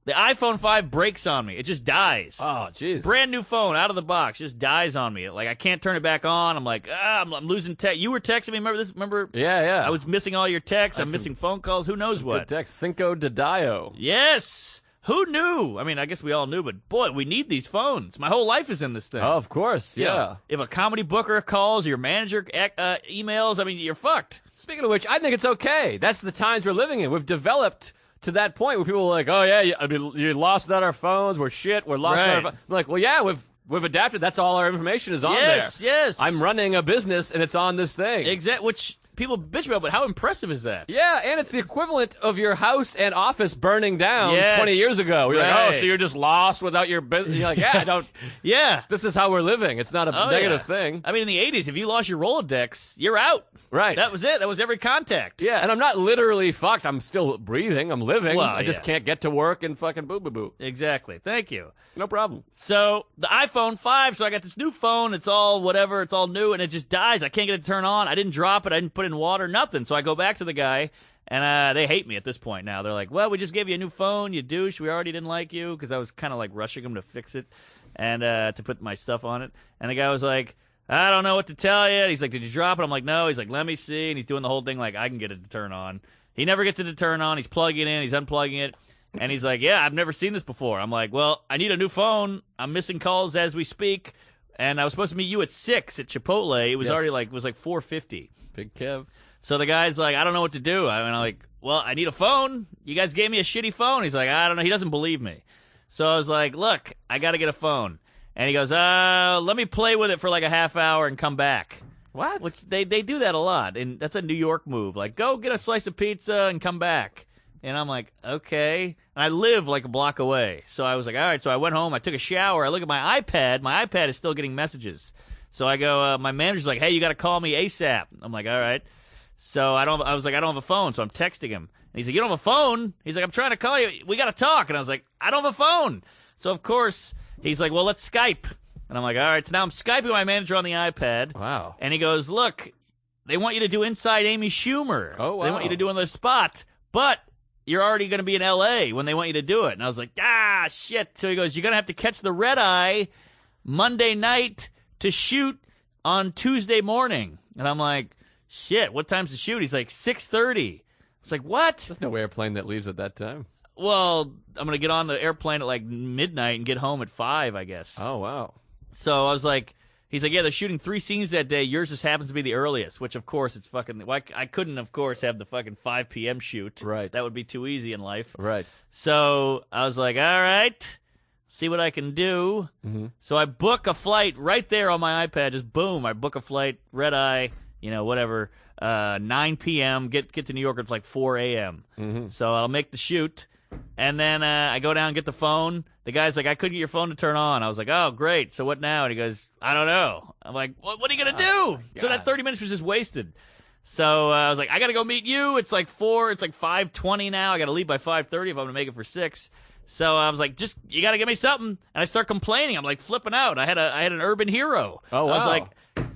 The iPhone 5 breaks on me. It just dies. Oh, jeez. Brand new phone out of the box, just dies on me. Like I can't turn it back on. I'm like, I'm losing text. You were texting me. Remember this? Remember? Yeah, yeah. I was missing all your texts. I'm That's missing phone calls. Who knows Good what? text. Cinco de Dio. Yes. Who knew? I mean, I guess we all knew, but boy, we need these phones. My whole life is in this thing. Oh, of course, yeah. If a comedy booker calls, your manager emails, I mean, you're fucked. Speaking of which, I think it's okay. That's the times we're living in. We've developed to that point where people are like, oh, yeah, you're lost without our phones. We're shit. We're lost without our phones. I'm like, well, yeah, we've adapted. That's all our information is on there. Yes. I'm running a business, and it's on this thing. Exactly, which people bitch about, but how impressive is that? Yeah, and it's the equivalent of your house and office burning down Yes, 20 years ago. You're like, right. oh, so you're just lost without your business. You're like, yeah, I don't. Yeah. This is how we're living. It's not a negative thing. I mean, in the 80s, if you lost your Rolodex, you're out. Right. That was it. That was every contact. Yeah, and I'm not literally fucked. I'm still breathing. I'm living. Well, I just can't get to work and fucking boo-boo-boo. Exactly. Thank you. No problem. So the iPhone 5, so I got this new phone. It's all whatever. It's all new, and it just dies. I can't get it to turn on. I didn't drop it. I didn't put it in water, nothing. So I go back to the guy, and they hate me at this point now. They're like, well, we just gave you a new phone, you douche. We already didn't like you, because I was kind of like rushing them to fix it and to put my stuff on it. And the guy was like, I don't know what to tell you. He's like, did you drop it? I'm like, no. He's like, let me see. And he's doing the whole thing like, I can get it to turn on. He never gets it to turn on. He's plugging it in. He's unplugging it. And he's like, yeah, I've never seen this before. I'm like, well, I need a new phone. I'm missing calls as we speak. And I was supposed to meet you at 6 at Chipotle. It was already like, it was like 4:50. Big Kev. So the guy's like, I don't know what to do. I'm like, well, I need a phone. You guys gave me a shitty phone. He's like, I don't know. He doesn't believe me. So I was like, look, I got to get a phone. And he goes, let me play with it for like a half hour and come back. What? Which they do that a lot. And that's a New York move. Like, go get a slice of pizza and come back. And I'm like, okay. And I live like a block away. So I was like, all right. So I went home. I took a shower. I look at my iPad. My iPad is still getting messages. So I go, my manager's like, hey, you got to call me ASAP. I'm like, all right. So I was like, I don't have a phone. So I'm texting him. And he's like, you don't have a phone? He's like, I'm trying to call you. We got to talk. And I was like, I don't have a phone. So, of course, he's like, well, let's Skype. And I'm like, all right. So now I'm Skyping my manager on the iPad. Wow. And he goes, look, they want you to do Inside Amy Schumer. Oh, wow. They want you to do another spot. But you're already going to be in L.A. when they want you to do it. And I was like, shit. So he goes, you're going to have to catch the red eye Monday night to shoot on Tuesday morning. And I'm like, shit, what time's the shoot? He's like, 6:30. I was like, what? There's no airplane that leaves at that time. Well, I'm going to get on the airplane at like midnight and get home at 5, I guess. Oh, wow. So I was like, he's like, yeah, they're shooting 3 scenes that day. Yours just happens to be the earliest, which, of course, it's fucking... Well, I couldn't, of course, have the fucking 5 p.m. shoot. Right. That would be too easy in life. Right. So I was like, all right, see what I can do. Mm-hmm. So I book a flight right there on my iPad. Just boom, I book a flight, red eye, whatever, 9 p.m., get to New York at like 4 a.m. Mm-hmm. So I'll make the shoot. And then I go down and get the phone. The guy's like, I couldn't get your phone to turn on. I was like, oh, great. So what now? And he goes, I don't know. I'm like, what are you going to do? So that 30 minutes was just wasted. So I was like, I got to go meet you. It's like 4. It's like 5:20 now. I got to leave by 5:30 if I'm going to make it for 6. So I was like, you got to give me something. And I start complaining. I'm like flipping out. I had an urban hero. Oh, wow. I was like,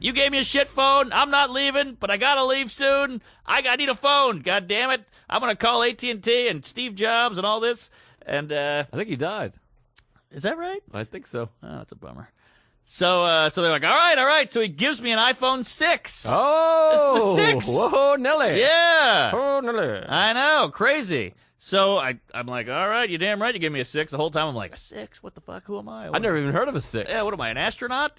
you gave me a shit phone. I'm not leaving, but I got to leave soon. I need a phone. God damn it. I'm going to call AT&T and Steve Jobs and all this. And I think he died. is that right? I think so. Oh, that's a bummer. So they're like, all right. So he gives me an iPhone 6. Oh! This is the 6. Whoa, Nelly. Yeah. Oh, Nelly. I know. Crazy. So I'm like, all right, you're damn right you give me a 6. The whole time I'm like, a 6? What the fuck? Who am I? I never even heard of a 6. Yeah, what am I, an astronaut?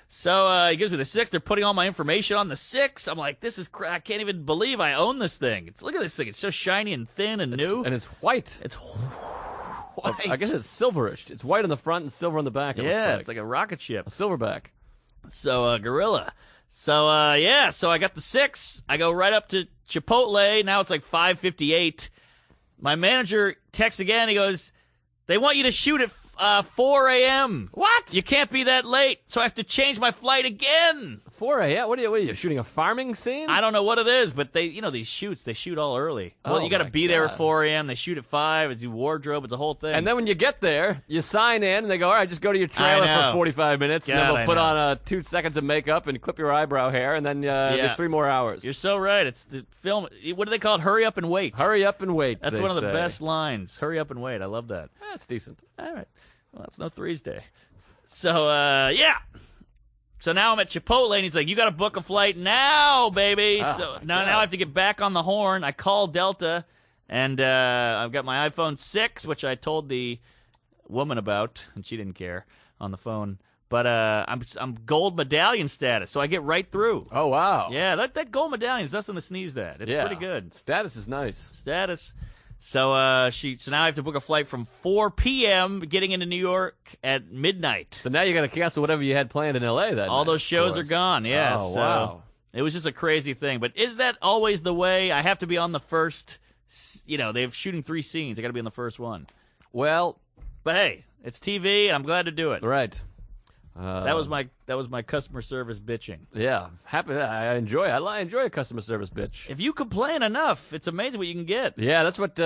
So he gives me the 6. They're putting all my information on the 6. I'm like, this is I can't even believe I own this thing. Look at this thing. It's so shiny and thin and new. And it's white. It's white. I guess it's silverish. It's white on the front and silver on the back. It's like a rocket ship. a silverback. So, Gorilla. So, so I got the 6. I go right up to Chipotle. Now it's like 5:58. My manager texts again. He goes, they want you to shoot at 4 a.m. What? You can't be that late, so I have to change my flight again. 4 a.m.? What are you shooting a farming scene? I don't know what it is, but these shoots, they shoot all early. Well, you got to my be there God. at 4 a.m. They shoot at 5. It's a wardrobe. It's a whole thing. And then when you get there, you sign in, and they go, all right, just go to your trailer know. for 45 minutes, and then God, we'll I put know. on 2 seconds of makeup and clip your eyebrow hair, and then do 3 more hours. You're so right. It's the film. What do they call it? Hurry up and wait. Hurry up and wait. That's they one of the say. best lines. Hurry up and wait. I love that. That's decent. All right. Well, it's no Threesday. So, So now I'm at Chipotle, and he's like, you got to book a flight now, baby. Oh, so my now God. I have to get back on the horn. I call Delta, And I've got my iPhone 6, which I told the woman about, and she didn't care on the phone. But I'm gold medallion status, so I get right through. Oh, wow. Yeah, that gold medallion is nothing to sneeze at. It's pretty good. Status is nice. Status. So so now I have to book a flight from 4 p.m. getting into New York at midnight. So now you got to cancel whatever you had planned in L.A. that All night, those shows are gone, yeah. Oh, so wow. It was just a crazy thing. But is that always the way? I have to be on the first, they're shooting 3 scenes. I got to be on the first one. Well. But hey, it's TV, and I'm glad to do it. Right. That was my customer service bitching. Yeah, happy. I enjoy a customer service bitch. If you complain enough, it's amazing what you can get. Yeah, that's what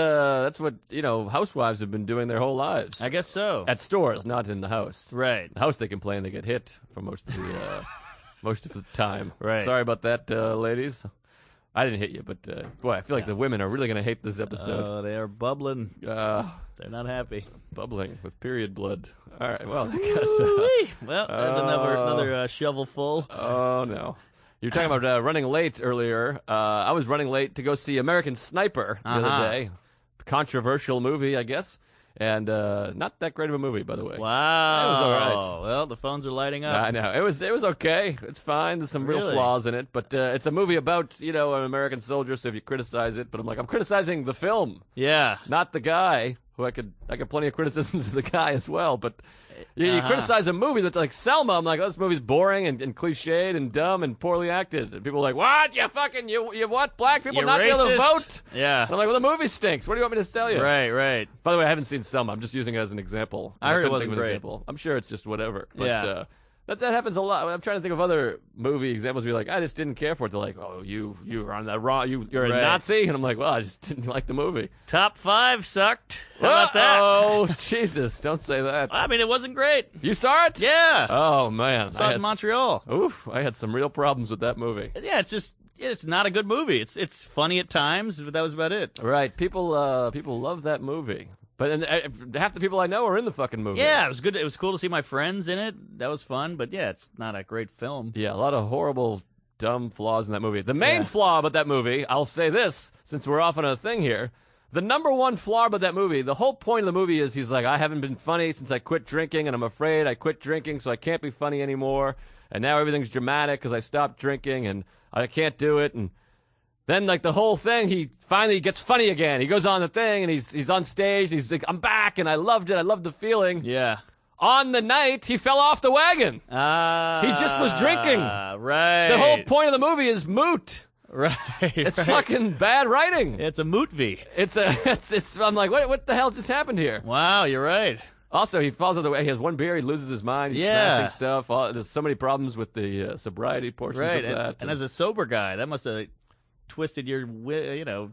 housewives have been doing their whole lives. I guess so. At stores, not in the house. Right. The house they complain they get hit for most of the most of the time. Right. Sorry about that, ladies. I didn't hit you, but boy, I feel like the women are really going to hate this episode. Oh, they are bubbling. They're not happy. Bubbling with period blood. All right, well, I guess, well, there's another shovel full. Oh no, you were talking about running late earlier. I was running late to go see American Sniper the other day. Controversial movie, I guess, and not that great of a movie, by the way. Wow, it was all right. Well, the phones are lighting up. I know it was okay. It's fine. There's some real flaws in it, but it's a movie about an American soldier. So if you criticize it, but I'm criticizing the film, not the guy. Who I got plenty of criticisms of the guy as well, but you criticize a movie that's like Selma. I'm like, oh, this movie's boring and cliched and dumb and poorly acted. And people are like, what? You want black people not be able to vote? Yeah. And I'm like, well, the movie stinks. What do you want me to tell you? Right. By the way, I haven't seen Selma. I'm just using it as an example. I heard it wasn't great. I'm sure it's just whatever. But, yeah. That happens a lot. I'm trying to think of other movie examples where you're like, I just didn't care for it. They're like, oh, you were on that wrong. You're a Nazi, and I'm like, well, I just didn't like the movie. Top 5 sucked. How about that? Oh, Jesus! Don't say that. I mean, it wasn't great. You saw it? Yeah. Oh man, I saw it in Montreal. Oof! I had some real problems with that movie. Yeah, it's not a good movie. It's funny at times, but that was about it. Right? People love that movie. But half the people I know are in the fucking movie. Yeah, it was good. It was cool to see my friends in it. That was fun. But yeah, it's not a great film. Yeah, a lot of horrible, dumb flaws in that movie. The main flaw about that movie, I'll say this, since we're off on a thing here. The number one flaw about that movie, the whole point of the movie is he's like, I haven't been funny since I quit drinking, and I'm afraid I quit drinking, so I can't be funny anymore. And now everything's dramatic because I stopped drinking, and I can't do it. And then, like, the whole thing, he finally gets funny again. He goes on the thing, and he's on stage, and he's like, I'm back, and I loved it. I loved the feeling. Yeah. On the night, he fell off the wagon. He just was drinking. Right. The whole point of the movie is moot. Right. It's fucking bad writing. It's a movie. I'm like, what the hell just happened here? Wow, you're right. Also, he falls off the way. He has one beer. He loses his mind. He's smashing stuff. There's so many problems with the sobriety portions of that. And as a sober guy, that must have twisted your, Well,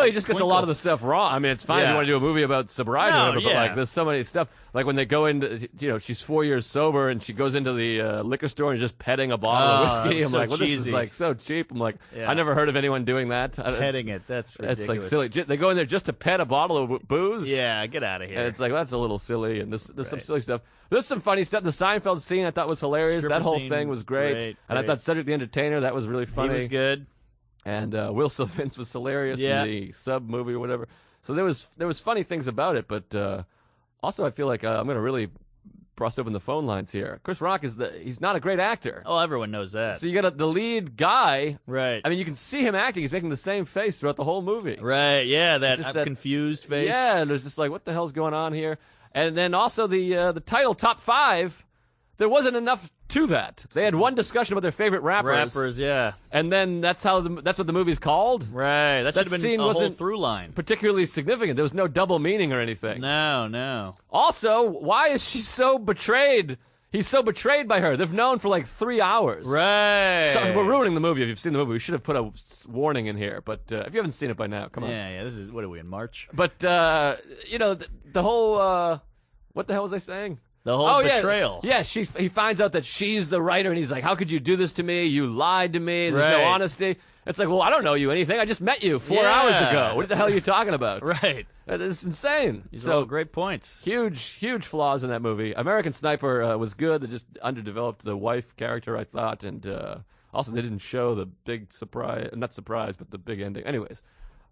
he just gets a lot of the stuff wrong. I mean, it's fine if you want to do a movie about sobriety, or whatever, but like, there's so many stuff. Like when they go into, she's 4 years sober, and she goes into the liquor store and just petting a bottle of whiskey. I'm like, well, this is like so cheap. I'm like, I never heard of anyone doing that. Petting it, that's ridiculous. It's like silly. They go in there just to pet a bottle of booze. Yeah, get out of here. And it's like, that's a little silly, and there's some silly stuff. There's some funny stuff. The Seinfeld scene I thought was hilarious. Stripper that whole scene, thing was great. And I thought Cedric the Entertainer, that was really funny. He was good. And Will Sylvince was hilarious in the sub movie or whatever. So there was funny things about it, but also I feel like I'm going to really bust open the phone lines here. Chris Rock he's not a great actor. Oh, everyone knows that. So you got the lead guy. Right. I mean, you can see him acting. He's making the same face throughout the whole movie. Right. Yeah, that confused face. Yeah, and there's just like, what the hell's going on here? And then also the title Top 5. There wasn't enough to that. They had one discussion about their favorite rappers. Yeah. And then that's what the movie's called. Right. That should have been a whole through line. Particularly significant. There was no double meaning or anything. No. Also, why is she so betrayed? He's so betrayed by her. They've known for like 3 hours. Right. So we're ruining the movie. If you've seen the movie, we should have put a warning in here. But if you haven't seen it by now, come on. Yeah. This is, what are we, in March? But, the whole, what the hell was I saying? The whole betrayal. Yeah, he finds out that she's the writer, and he's like, how could you do this to me? You lied to me. There's no honesty. It's like, well, I don't know you anything. I just met you 4 hours ago. What the hell are you talking about? Right. It's insane. These are all great points. Huge flaws in that movie. American Sniper was good. They just underdeveloped the wife character, I thought, and also they didn't show the big surprise, not surprise, but the big ending. Anyways,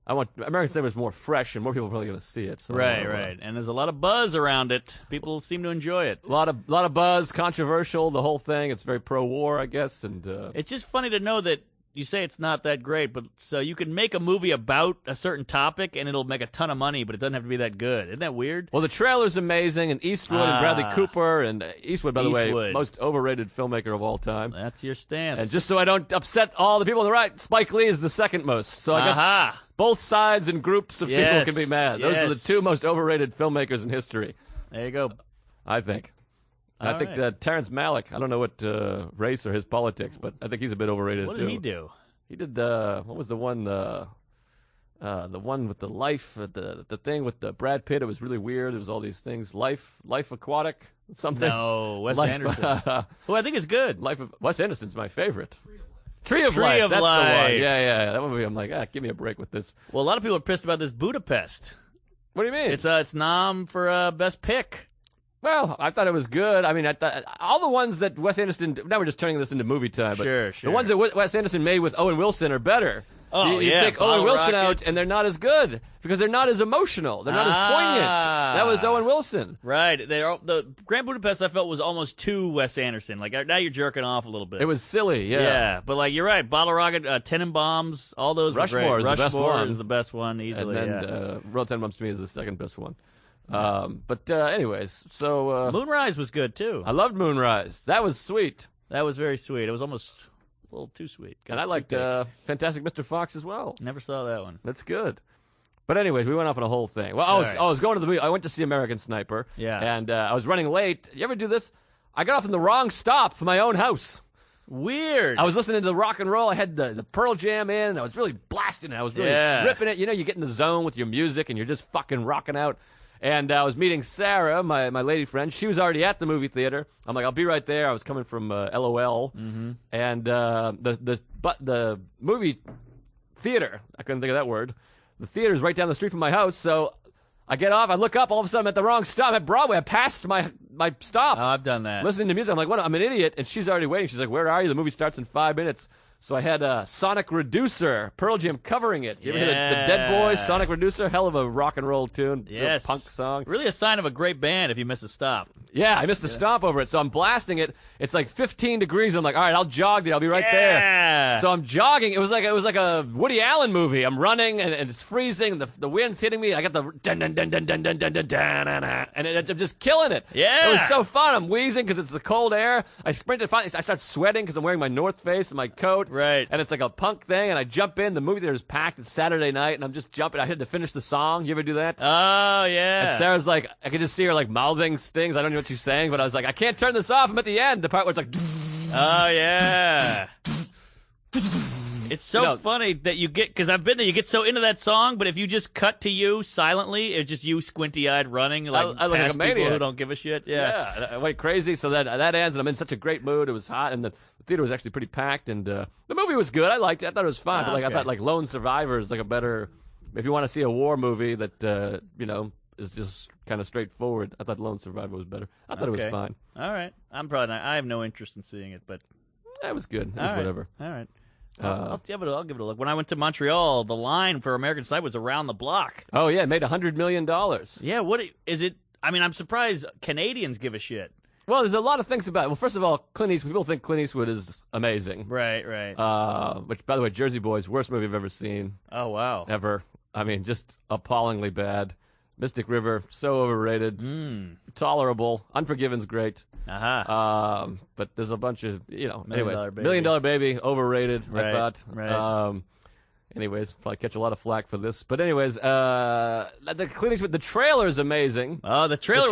American Sniper is more fresh, and more people are probably going to see it. So Right. And there's a lot of buzz around it. People seem to enjoy it. A lot of buzz, controversial, the whole thing. It's very pro-war, I guess, and It's just funny to know that you say it's not that great, but so you can make a movie about a certain topic and it'll make a ton of money, but it doesn't have to be that good. Isn't that weird? well, the trailer's amazing, and Eastwood and Bradley Cooper, and Eastwood, by the way, Eastwood. most overrated filmmaker of all time. That's your stance. And just so I don't upset all the people on the right, Spike Lee is the second most. So I got both sides and groups of people Yes, can be mad. Those are the yes. two most overrated filmmakers in history, There you go. I think. I All think right. that Terrence Malick, I don't know what race or his politics, but I think he's a bit overrated What too. did he do? He did what was the one with the life, the thing with the Brad Pitt? It was really weird. It was all these things. Life Aquatic, something. No, Wes Life- Anderson. Who I think is good. Wes Anderson's my favorite. Tree of Tree Life. of That's the one. Life. Yeah. That movie. I'm like, give me a break with this. Well, a lot of people are pissed about this Budapest. What do you mean? It's nom for best pick. Well, I thought it was good. I mean, I thought all the ones that Wes Anderson. Now we're just turning this into movie time. But Sure. The ones that Wes Anderson made with Owen Wilson are better. Oh, you yeah, take Owen Bottle Wilson Rocket. out, and they're not as good because they're not as emotional. They're not as poignant. That was Owen Wilson. Right. The Grand Budapest I felt was almost too Wes Anderson. Like now you're jerking off a little bit. It was silly. Yeah, but like you're right. Bottle Rocket, Tenenbaums, all those Rushmore were is great. the best Rushmore one. is the best one easily. And then yeah. Royal Tenenbaums to me is the second best one. But anyways, so Moonrise was good too. I loved Moonrise. That was sweet. That was very sweet. It was almost a little too sweet. And I liked Fantastic Mr. Fox as well. Never saw that one. That's good. But anyways, we went off on a whole thing. Well, Sorry. I was going to the movie. I went to see American Sniper. Yeah. And I was running late. You ever do this? I got off in the wrong stop for my own house. Weird. I was listening to the rock and roll. I had the Pearl Jam in. And I was really blasting it. I was really ripping it. You know, you get in the zone with your music and you're just fucking rocking out. And I was meeting Sarah, my lady friend. She was already at the movie theater. I'm like, I'll be right there. I was coming from LOL. Mm-hmm. And the movie theater, I couldn't think of that word. The theater is right down the street from my house. So I get off. I look up. All of a sudden, I'm at the wrong stop. I'm at Broadway. I passed my stop. Oh, I've done that. Listening to music. I'm like, what? I'm an idiot. And she's already waiting. She's like, where are you? The movie starts in 5 minutes. So I had Sonic Reducer, Pearl Jam covering it. You ever hear the Dead Boys, Sonic Reducer? Hell of a rock and roll tune. Yes. Real punk song. Really a sign of a great band if you miss a stop. Yeah, I missed a stop over it. So I'm blasting it. It's like 15 degrees. I'm like, all right, I'll jog there. I'll be right there. So I'm jogging. It was like a Woody Allen movie. I'm running and it's freezing. The wind's hitting me. I got the dun dun dun dun dun dun dun dun dun, and I'm just killing it. Yeah. It was so fun. I'm wheezing because it's the cold air. I sprinted. Finally, I start sweating because I'm wearing my North Face and my coat. Right. And it's like a punk thing. And I jump in. The movie theater is packed. It's Saturday night, and I'm just jumping. I had to finish the song. You ever do that? Oh, yeah. And Sarah's like, I could just see her like mouthing things. I don't know what she's saying, but I was like, I can't turn this off. I'm at the end. The part where it's like, Oh, yeah. It's so funny that you get, because I've been there, you get so into that song, but if you just cut to you silently, it's just you squinty-eyed running like, I look like a past people maniac. who don't give a shit. Yeah. I went crazy. So that ends, and I'm in such a great mood. It was hot, and the theater was actually pretty packed, and the movie was good. I liked it. I thought it was fun. But I thought like Lone Survivor is like a better, if you want to see a war movie that is just kind of straightforward. I thought Lone Survivor was better. I thought it was fine. All right. I'm probably not, I have no interest in seeing it, but It was good. It was all right. whatever. All right. I'll give it a look. When I went to Montreal, the line for American Sniper was around the block. Oh yeah, it made $100 million. Yeah, what is it? I mean, I'm surprised Canadians give a shit. Well, there's a lot of things about it. Well, first of all, Clint Eastwood. People think Clint Eastwood is amazing. Right. Which, by the way, Jersey Boys, worst movie I've ever seen. Oh, wow. Ever. I mean, just appallingly bad. Mystic River, so overrated. Tolerable. Unforgiven's great. But there's a bunch of, anyways. Million Dollar Baby, overrated, I thought. Right. Anyways, probably catch a lot of flack for this. But anyways, the Clint Eastwood, the trailer is amazing. Oh, the trailer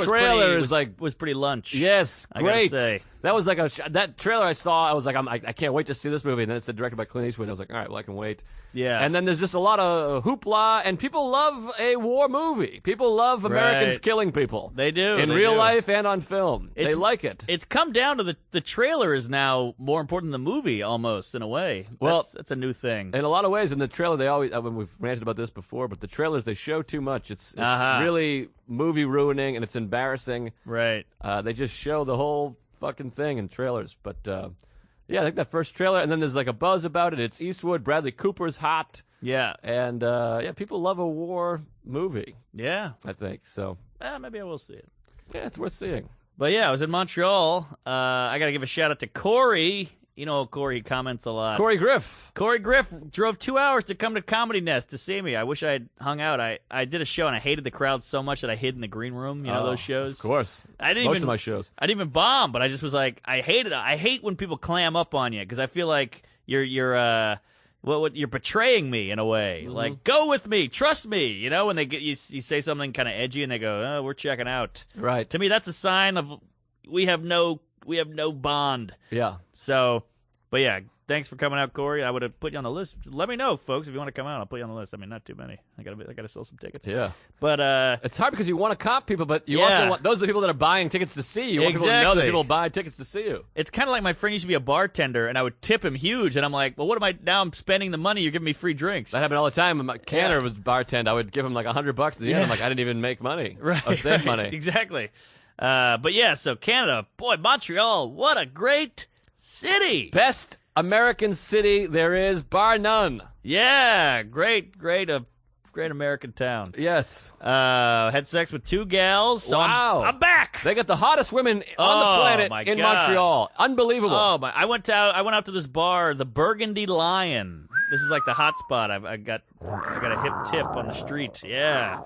was pretty lunch. Yes, I gotta great. say. That was like that trailer I saw. I was like, I can't wait to see this movie. And then it said directed by Clint Eastwood. I was like, all right, well, I can wait. Yeah. And then there's just a lot of hoopla, and people love a war movie. People love Americans killing people. They do. In real life and on film. They like it. It's come down to the trailer is now more important than the movie, almost, in a way. Well, that's a new thing. In a lot of ways, in the trailer, they always, we've ranted about this before, but the trailers, they show too much. It's really movie ruining, and it's embarrassing. Right. They just show the whole fucking thing in trailers. But, Yeah, I think that first trailer, and then there's like a buzz about it. It's Eastwood. Bradley Cooper's hot. Yeah. And, people love a war movie, Yeah. I think. So, Maybe I will see it. yeah, it's worth seeing. But yeah, I was in Montreal. I got to give a shout out to Corey. You know, Corey comments a lot. Corey Griff. Corey Griff drove 2 hours to come to Comedy Nest to see me. I wish I had hung out. I did a show, and I hated the crowd so much that I hid in the green room. You know those shows? Of course. I didn't Most even, of my shows. I didn't even bomb, but I just was like, I hate it. I hate when people clam up on you because I feel like you're betraying me in a way. Mm-hmm. Like, go with me, trust me. You know, when they get you say something kind of edgy, and they go, "Oh, we're checking out." Right. To me, that's a sign of we have no bond. Yeah. So, but yeah, thanks for coming out, Corey. I would have put you on the list. Let me know, folks, if you want to come out. I'll put you on the list. I mean, not too many. I gotta sell some tickets. Yeah. But it's hard because you want to comp people, but you also want those are the people that are buying tickets to see you. You want people to know that Exactly. people buy tickets to see you. it's kind of like my friend used to be a bartender, and I would tip him huge, and I'm like, well, what am I now? I'm spending the money. You're giving me free drinks. That happened all the time. When Canner was bartend, I would give him like $100 at the end. I'm like, I didn't even make money. Right. I saved money. Exactly. But yeah, so Canada, boy, Montreal, what a great city. Best American city there is, bar none. Yeah, great American town. Yes. Had sex with 2 gals. So Wow. I'm back. They got the hottest women on Oh, the planet my in God. Montreal. Unbelievable. Oh my! I went out to this bar, the Burgundy Lion. This is like the hot spot. I got a hip tip on the street. Yeah.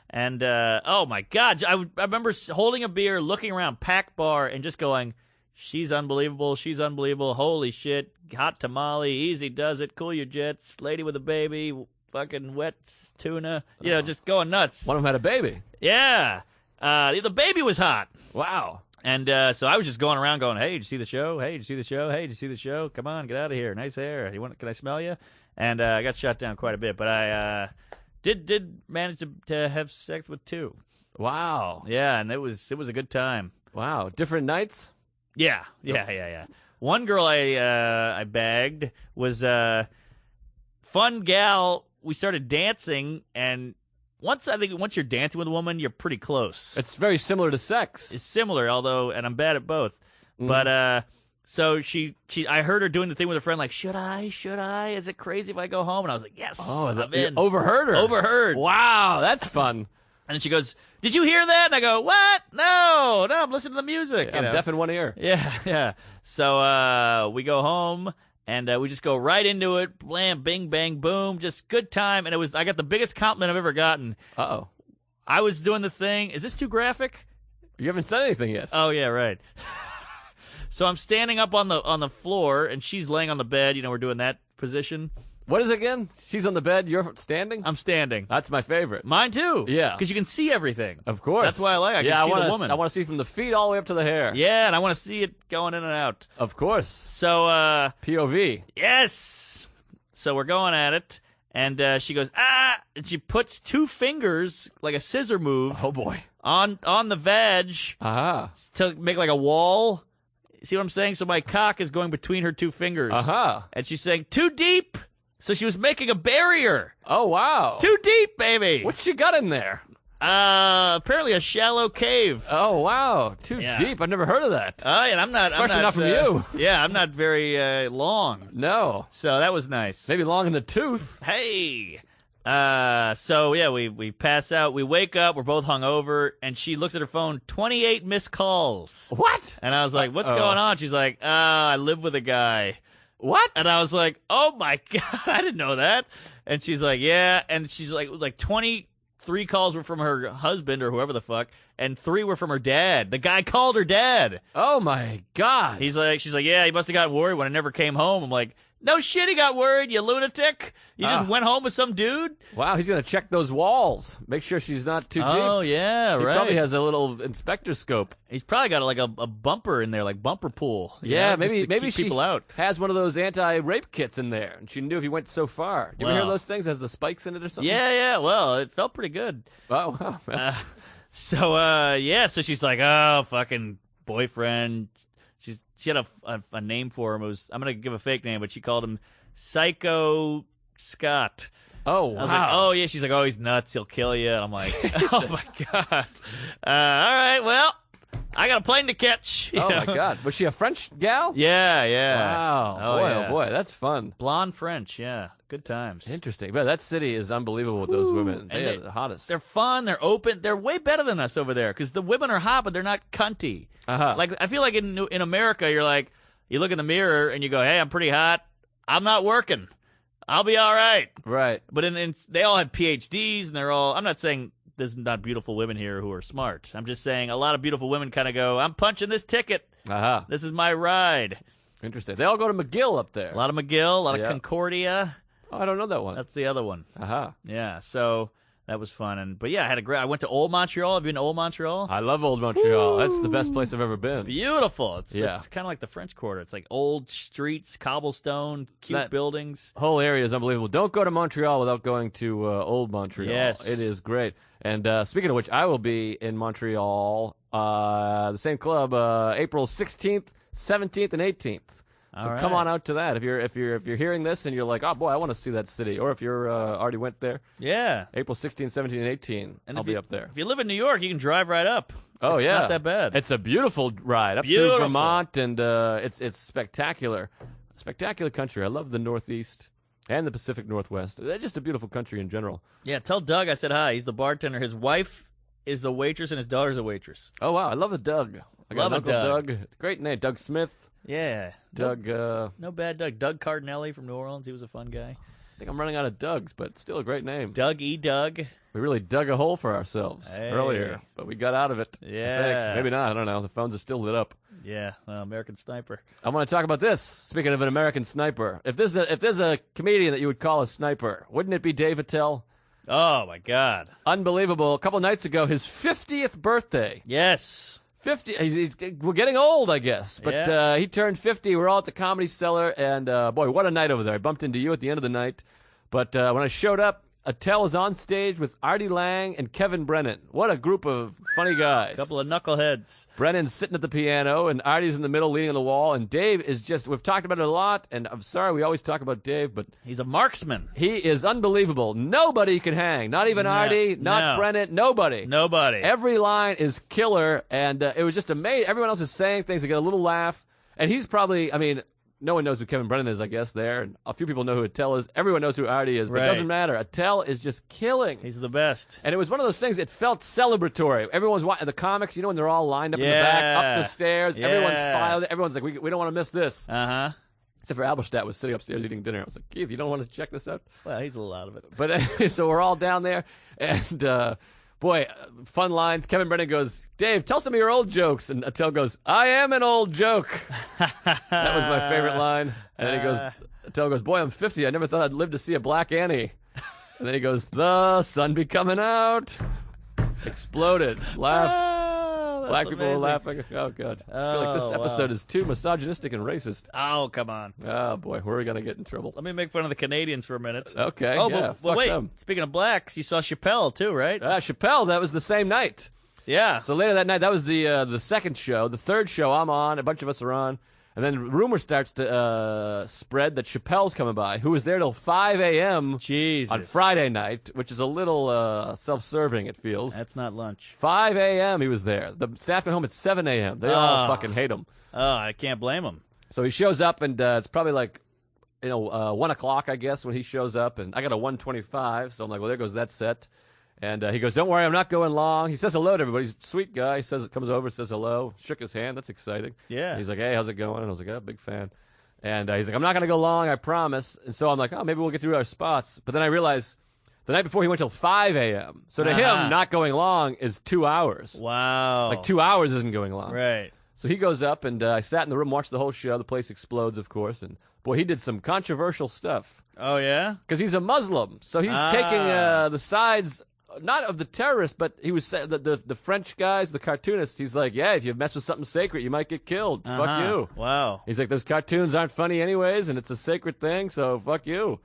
And oh my God, I remember holding a beer, looking around, packed bar, and just going, "She's unbelievable. She's unbelievable. Holy shit! Hot tamale, easy does it. Cool your jets. Lady with a baby, fucking wet tuna. You know, just going nuts. One of them had a baby. Yeah. The baby was hot. Wow. And so I was just going around going, "Hey, did you see the show? Hey, did you see the show? Hey, did you see the show? Come on, get out of here. Nice hair. Can I smell you?" And I got shot down quite a bit, but I did manage to have sex with 2. Wow. Yeah, and it was a good time. Wow. Different nights? Yeah. One girl I bagged was fun gal. We started dancing, and once you're dancing with a woman, you're pretty close. It's very similar to sex. It's similar, and I'm bad at both. But so I heard her doing the thing with her friend, like, should I? Is it crazy if I go home? And I was like, yes. I'm in. Overheard her. Overheard. Wow, that's fun. And then she goes, "Did you hear that?" And I go, "What? No, I'm listening to the music." I'm deaf in one ear. Yeah. So we go home, and we just go right into it. Blam, bing, bang, boom. Just good time. And I got the biggest compliment I've ever gotten. Uh-oh. I was doing the thing. Is this too graphic? You haven't said anything yet. Oh, yeah, right. So I'm standing up on the floor, and she's laying on the bed. You know, we're doing that position. What is it again? She's on the bed, you're standing? I'm standing. That's my favorite. Mine too. Yeah. Because you can see everything. Of course. That's why I like it. I can see the woman. I want to see from the feet all the way up to the hair. Yeah, and I want to see it going in and out. Of course. So, POV. yes. So we're going at it, and she goes, "Ah!" And she puts 2 fingers, like a scissor move, Oh, boy. on the veg Uh-huh. to make like a wall. See what I'm saying? So my cock is going between her 2 fingers. Uh-huh. And she's saying, "Too deep." So she was making a barrier. Oh, wow. Too deep, baby. What she got in there? Apparently a shallow cave. Oh, wow. Too Yeah. deep. I've never heard of that. And I'm not. Especially I'm not from you. Yeah, I'm not very long. No. So that was nice. Maybe long in the tooth. Hey. So yeah, we pass out. We wake up. We're both hungover, and she looks at her phone. 28 missed calls. What? And I was like, "What's going on?" She's like, "I live with a guy." What? And I was like, "Oh my God, I didn't know that." And she's like, "Yeah." And she's like 23 calls were from her husband or whoever the fuck, and 3 were from her dad. The guy called her dad. Oh, my God. She's like, "Yeah, he must have gotten worried when I never came home." I'm like, "No shit, he got worried, you lunatic. You just went home with some dude?" Wow, he's going to check those walls. Make sure she's not too deep. Oh, yeah, He right. probably has a little inspector scope. He's probably got like a bumper in there, like bumper pool. you Yeah, know, just to maybe keep she people out. has one of those anti-rape kits in there, and she knew if he went so far. You ever hear Wow. those things? Has the spikes in it or something? Yeah. Well, it felt pretty good. Oh, wow. Well, So she's like, "Oh, fucking boyfriend." She had a name for him. It was, I'm gonna give a fake name, but she called him Psycho Scott. oh, wow. I was like, "Oh yeah." She's like, "Oh, he's nuts. He'll kill you." And I'm like, "Oh my God." All right. Well, I got a plane to catch. You Oh, know? my God. Was she a French gal? Yeah. Wow. Oh, boy, yeah. oh, boy. That's fun. Blonde French, yeah. Good times. Interesting. But that city is unbelievable with those women. They are the hottest. They're fun. They're open. They're way better than us over there because the women are hot, but they're not cunty. Uh-huh. Like I feel like in America, you're like, you look in the mirror and you go, hey, I'm pretty hot. I'm not working. I'll be all right. Right. But they all have PhDs, and they're all. I'm not saying there's not beautiful women here who are smart. I'm just saying a lot of beautiful women kind of go, I'm punching this ticket. Uh-huh. This is my ride. Interesting. They all go to McGill up there. A lot of McGill, a lot Yeah. of Concordia. Oh, I don't know that one. That's the other one. Uh-huh. Yeah, so that was fun. But yeah, I went to Old Montreal. Have you been to Old Montreal? I love Old Montreal. That's the best place I've ever been. Beautiful. It's Yeah. kind of like the French Quarter. It's like old streets, cobblestone, cute That- buildings. Whole area is unbelievable. Don't go to Montreal without going to Old Montreal. Yes. It is great. And speaking of which, I will be in Montreal, the same club, April 16th, 17th, and 18th. So All come right. on out to that. If you're hearing this and you're like, oh boy, I want to see that city, or if you're already went there, Yeah. April 16th, 17th, and 18th, And I'll if be you- up there. If you live in New York, you can drive right up. Oh It's yeah, not that bad. It's a beautiful ride up Beautiful. through Vermont, and it's spectacular, spectacular country. I love the Northeast and the Pacific Northwest. They're just a beautiful country in general. Yeah, tell Doug I said hi. He's the bartender. His wife is a waitress, and his daughter's a waitress. Oh wow, I love a Doug. I got Love an a Uncle Doug. Great name, Doug Smith. Yeah. Doug. No bad Doug. Doug Cardinelli from New Orleans. He was a fun guy. I think I'm running out of Dougs, but still a great name. Doug E. Doug. We really dug a hole for ourselves Hey. earlier, but we got out of it. I Yeah. think. Maybe not. I don't know. The phones are still lit up. Yeah, American Sniper. I want to talk about this. Speaking of an American sniper, if there's a comedian that you would call a sniper, wouldn't it be Dave Attell? Oh, my God. Unbelievable. A couple nights ago, his 50th birthday. Yes. 50. We're getting old, I guess. But Yeah. he turned 50. We're all at the Comedy Cellar, and boy, what a night over there. I bumped into you at the end of the night. But when I showed up, Attell was on stage with Artie Lang and Kevin Brennan. What a group of funny guys. Couple of knuckleheads. Brennan's sitting at the piano, and Artie's in the middle leaning on the wall, and Dave is just, we've talked about it a lot, and I'm sorry we always talk about Dave, but He's a marksman. he is unbelievable. Nobody can hang. Not even No, Artie, not no. Brennan, nobody. Nobody. Every line is killer, and it was just amazing. Everyone else is saying things. They get a little laugh, and he's probably, I mean, no one knows who Kevin Brennan is, I guess, there, and a few people know who Attell is. Everyone knows who Artie is, but Right. it doesn't matter. Attell is just killing. He's the best. And it was one of those things, it felt celebratory. Everyone's watching the comics, you know, when they're all lined up in the back, up the stairs. Yeah. Everyone's filed. Everyone's like, we don't want to miss this. Uh-huh. Except for Alberstadt was sitting upstairs eating dinner. I was like, Keith, you don't want to check this out? Well, he's a little out of it. But anyway, so we're all down there, and boy, fun lines. Kevin Brennan goes, Dave, tell some of your old jokes. And Attell goes, I am an old joke. That was my favorite line. And then he goes, Attell goes, boy, I'm 50. I never thought I'd live to see a black Annie. And then he goes, the sun be coming out. Exploded. Laughed. Oh, that's Black people were amazing. laughing. Oh, God. I feel like this Oh, episode wow. is too misogynistic and racist. Oh, come on. Oh, boy. Where are we going to get in trouble? Let me make fun of the Canadians for a minute. Okay. Oh, yeah, but fuck wait. them. Speaking of blacks, you saw Chappelle too, right? Chappelle, that was the same night. Yeah. So later that night, that was the second show. The third show, I'm on. A bunch of us are on. And then rumor starts to spread that Chappelle's coming by, who was there till 5 a.m. Jesus. on Friday night, which is a little self-serving, it feels. That's not lunch. 5 a.m. he was there. The staff went home at 7 a.m. They all fucking hate him. Oh, I can't blame him. So he shows up, and it's probably like, 1 o'clock, I guess, when he shows up. And I got a 1:25, so I'm like, well, there goes that set. And he goes, don't worry, I'm not going long. He says hello to everybody. He's a sweet guy. He comes over, says hello, shook his hand. That's exciting. Yeah. He's like, hey, how's it going? And I was like, oh, big fan. And he's like, I'm not going to go long, I promise. And so I'm like, oh, maybe we'll get through our spots. But then I realized the night before he went till 5 a.m. So to him, not going long is 2 hours. Wow. Like 2 hours isn't going long. Right. So he goes up, and I sat in the room, watched the whole show. The place explodes, of course. And boy, he did some controversial stuff. Oh, yeah? Because he's a Muslim. So he's taking the sides, not of the terrorists, but he was the French guys, the cartoonists. He's like, yeah, if you mess with something sacred, you might get killed. Fuck you. Wow. He's like, those cartoons aren't funny anyways, and it's a sacred thing, so fuck you.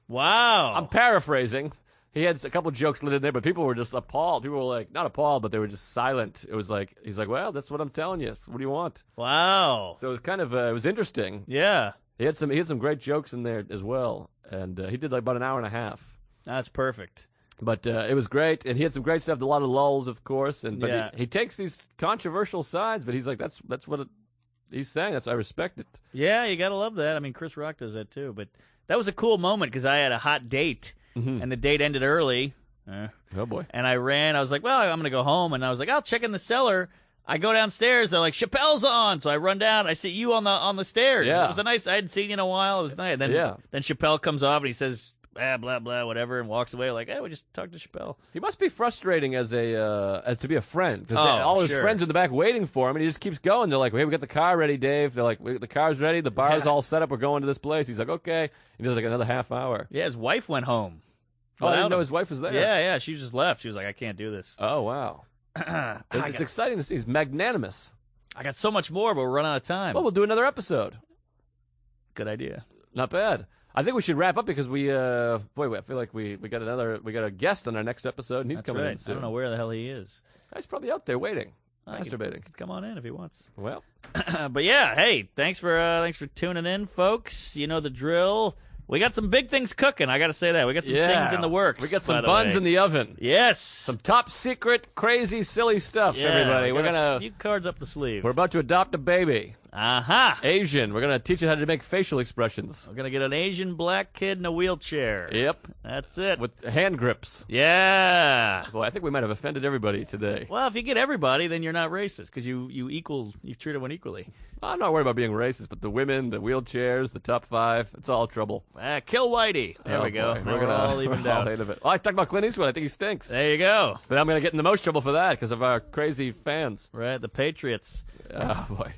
Wow. I'm paraphrasing. He had a couple jokes lit in there, but people were just appalled. People were like, not appalled, but they were just silent. It was like, he's like, well, that's what I'm telling you. What do you want? Wow. So it was kind of, it was interesting. Yeah. He had some great jokes in there as well, and he did like about an hour and a half. That's perfect. But it was great, and he had some great stuff. A lot of lulls, of course, but Yeah. he takes these controversial sides, but he's like, that's what he's saying. I respect it. Yeah, you gotta love that. I mean, Chris Rock does that too. But that was a cool moment because I had a hot date, and the date ended early. Oh boy. And I ran. I was like, well, I'm going to go home. And I was like, I'll check in the cellar. I go downstairs. They're like, Chappelle's on. So I run down. I see you on the stairs. Yeah. It was I hadn't seen you in a while. It was nice. Then Chappelle comes off and he says, blah, blah, blah, whatever, and walks away like, hey, we just talked to Chappelle. He must be frustrating as to be a friend because all his friends in the back waiting for him, and he just keeps going. They're like, hey, we got the car ready, Dave. They're like, the car's ready. The bar's all set up. We're going to this place. He's like, okay. He does like another half hour. Yeah, his wife went home. Oh, I didn't know his wife was there. Yeah, she just left. She was like, I can't do this. Oh, wow. It's exciting to see. He's magnanimous. I got so much more, but we're running out of time. Well, we'll do another episode. Good idea. Not bad. I think we should wrap up because I feel like we got a guest on our next episode, and he's coming in soon. I don't know where the hell he is. He's probably out there waiting, masturbating. Could come on in if he wants. Well, but yeah, hey, thanks for tuning in, folks. You know the drill. We got some big things cooking. I got to say that. We got some things in the works. We got some buns in the oven. Yes. Some top secret, crazy, silly stuff, everybody. We're gonna a few cards up the sleeve. We're about to adopt a baby. Aha. Asian. We're gonna teach it how to make facial expressions. We're gonna get an Asian black kid in a wheelchair. Yep. That's it. With hand grips. Yeah. Boy, I think we might have offended everybody today. Well, if you get everybody, then you're not racist because you treat everyone equally. I'm not worried about being racist, but the women, the wheelchairs, the top 5, it's all trouble. Kill Whitey. There we go. We're all even down. Well, I talked about Clint Eastwood. I think he stinks. There you go. But I'm going to get in the most trouble for that because of our crazy fans. Right, the Patriots. Oh, boy.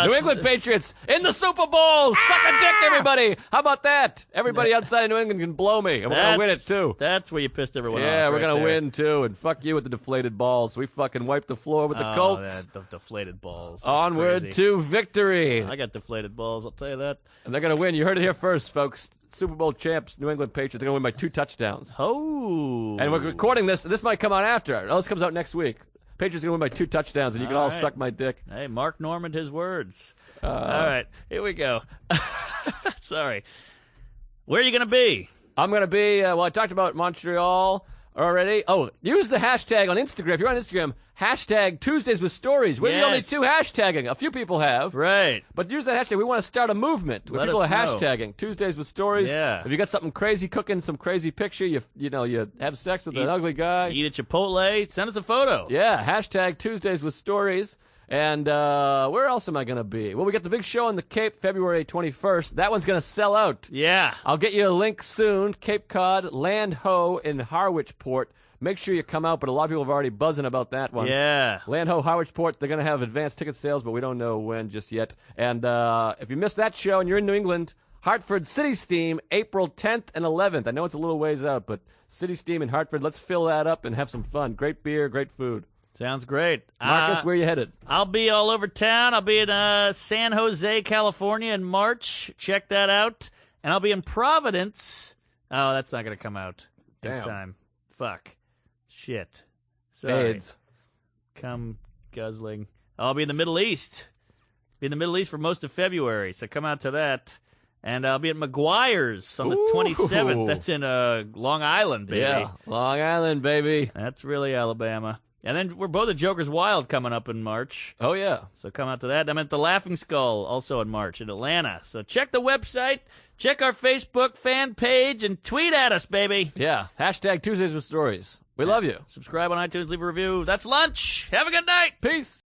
New England Patriots in the Super Bowl. Suck a dick, everybody. How about that? Everybody outside of New England can blow me, and we're going to win it, too. That's where you pissed everyone off. Yeah, we're going to win, too, and fuck you with the deflated balls. We fucking wiped the floor with the Colts. The deflated balls. That's onward crazy. to victory. I got deflated balls, I'll tell you that. And they're going to win. You heard it here first, folks. Super Bowl champs, New England Patriots. They're going to win by 2 touchdowns. Oh. And we're recording this. This might come out after. This comes out next week. Patriots are going to win by 2 touchdowns, and you can all suck my dick. Hey, Mark Normand, his words. All right, here we go. Sorry. Where are you going to be? I'm going to be, I talked about Montreal already. Oh, use the hashtag on Instagram. If you're on Instagram, hashtag Tuesdays with Stories. We're the only 2 hashtagging. A few people have. Right. But use that hashtag. We want to start a movement where people are hashtagging Tuesdays with Stories. Yeah. If you got something crazy cooking, some crazy picture, you have sex with an ugly guy. Eat at Chipotle, send us a photo. Yeah, hashtag Tuesdays with Stories. And where else am I going to be? Well, we got the big show in the Cape February 21st. That one's going to sell out. Yeah. I'll get you a link soon. Cape Cod, Land Ho in Harwichport. Make sure you come out, but a lot of people are already buzzing about that one. Yeah. Land Ho, Harwichport, they're going to have advanced ticket sales, but we don't know when just yet. And if you missed that show and you're in New England, Hartford City Steam, April 10th and 11th. I know it's a little ways out, but City Steam in Hartford, let's fill that up and have some fun. Great beer, great food. Sounds great. Marcus, where are you headed? I'll be all over town. I'll be in San Jose, California in March. Check that out. And I'll be in Providence. Oh, that's not going to come out in time. Fuck. Shit. Sorry. AIDS. Come guzzling. I'll be in the Middle East. Be in the Middle East for most of February, so come out to that. And I'll be at McGuire's on the 27th. That's in Long Island, baby. Yeah, Long Island, baby. That's really Alabama. And then we're both at Joker's Wild coming up in March. Oh, yeah. So come out to that. I'm at the Laughing Skull also in March in Atlanta. So check the website, check our Facebook fan page, and tweet at us, baby. Yeah, hashtag Tuesdays with Stories. We love you. Subscribe on iTunes, leave a review. That's lunch. Have a good night. Peace.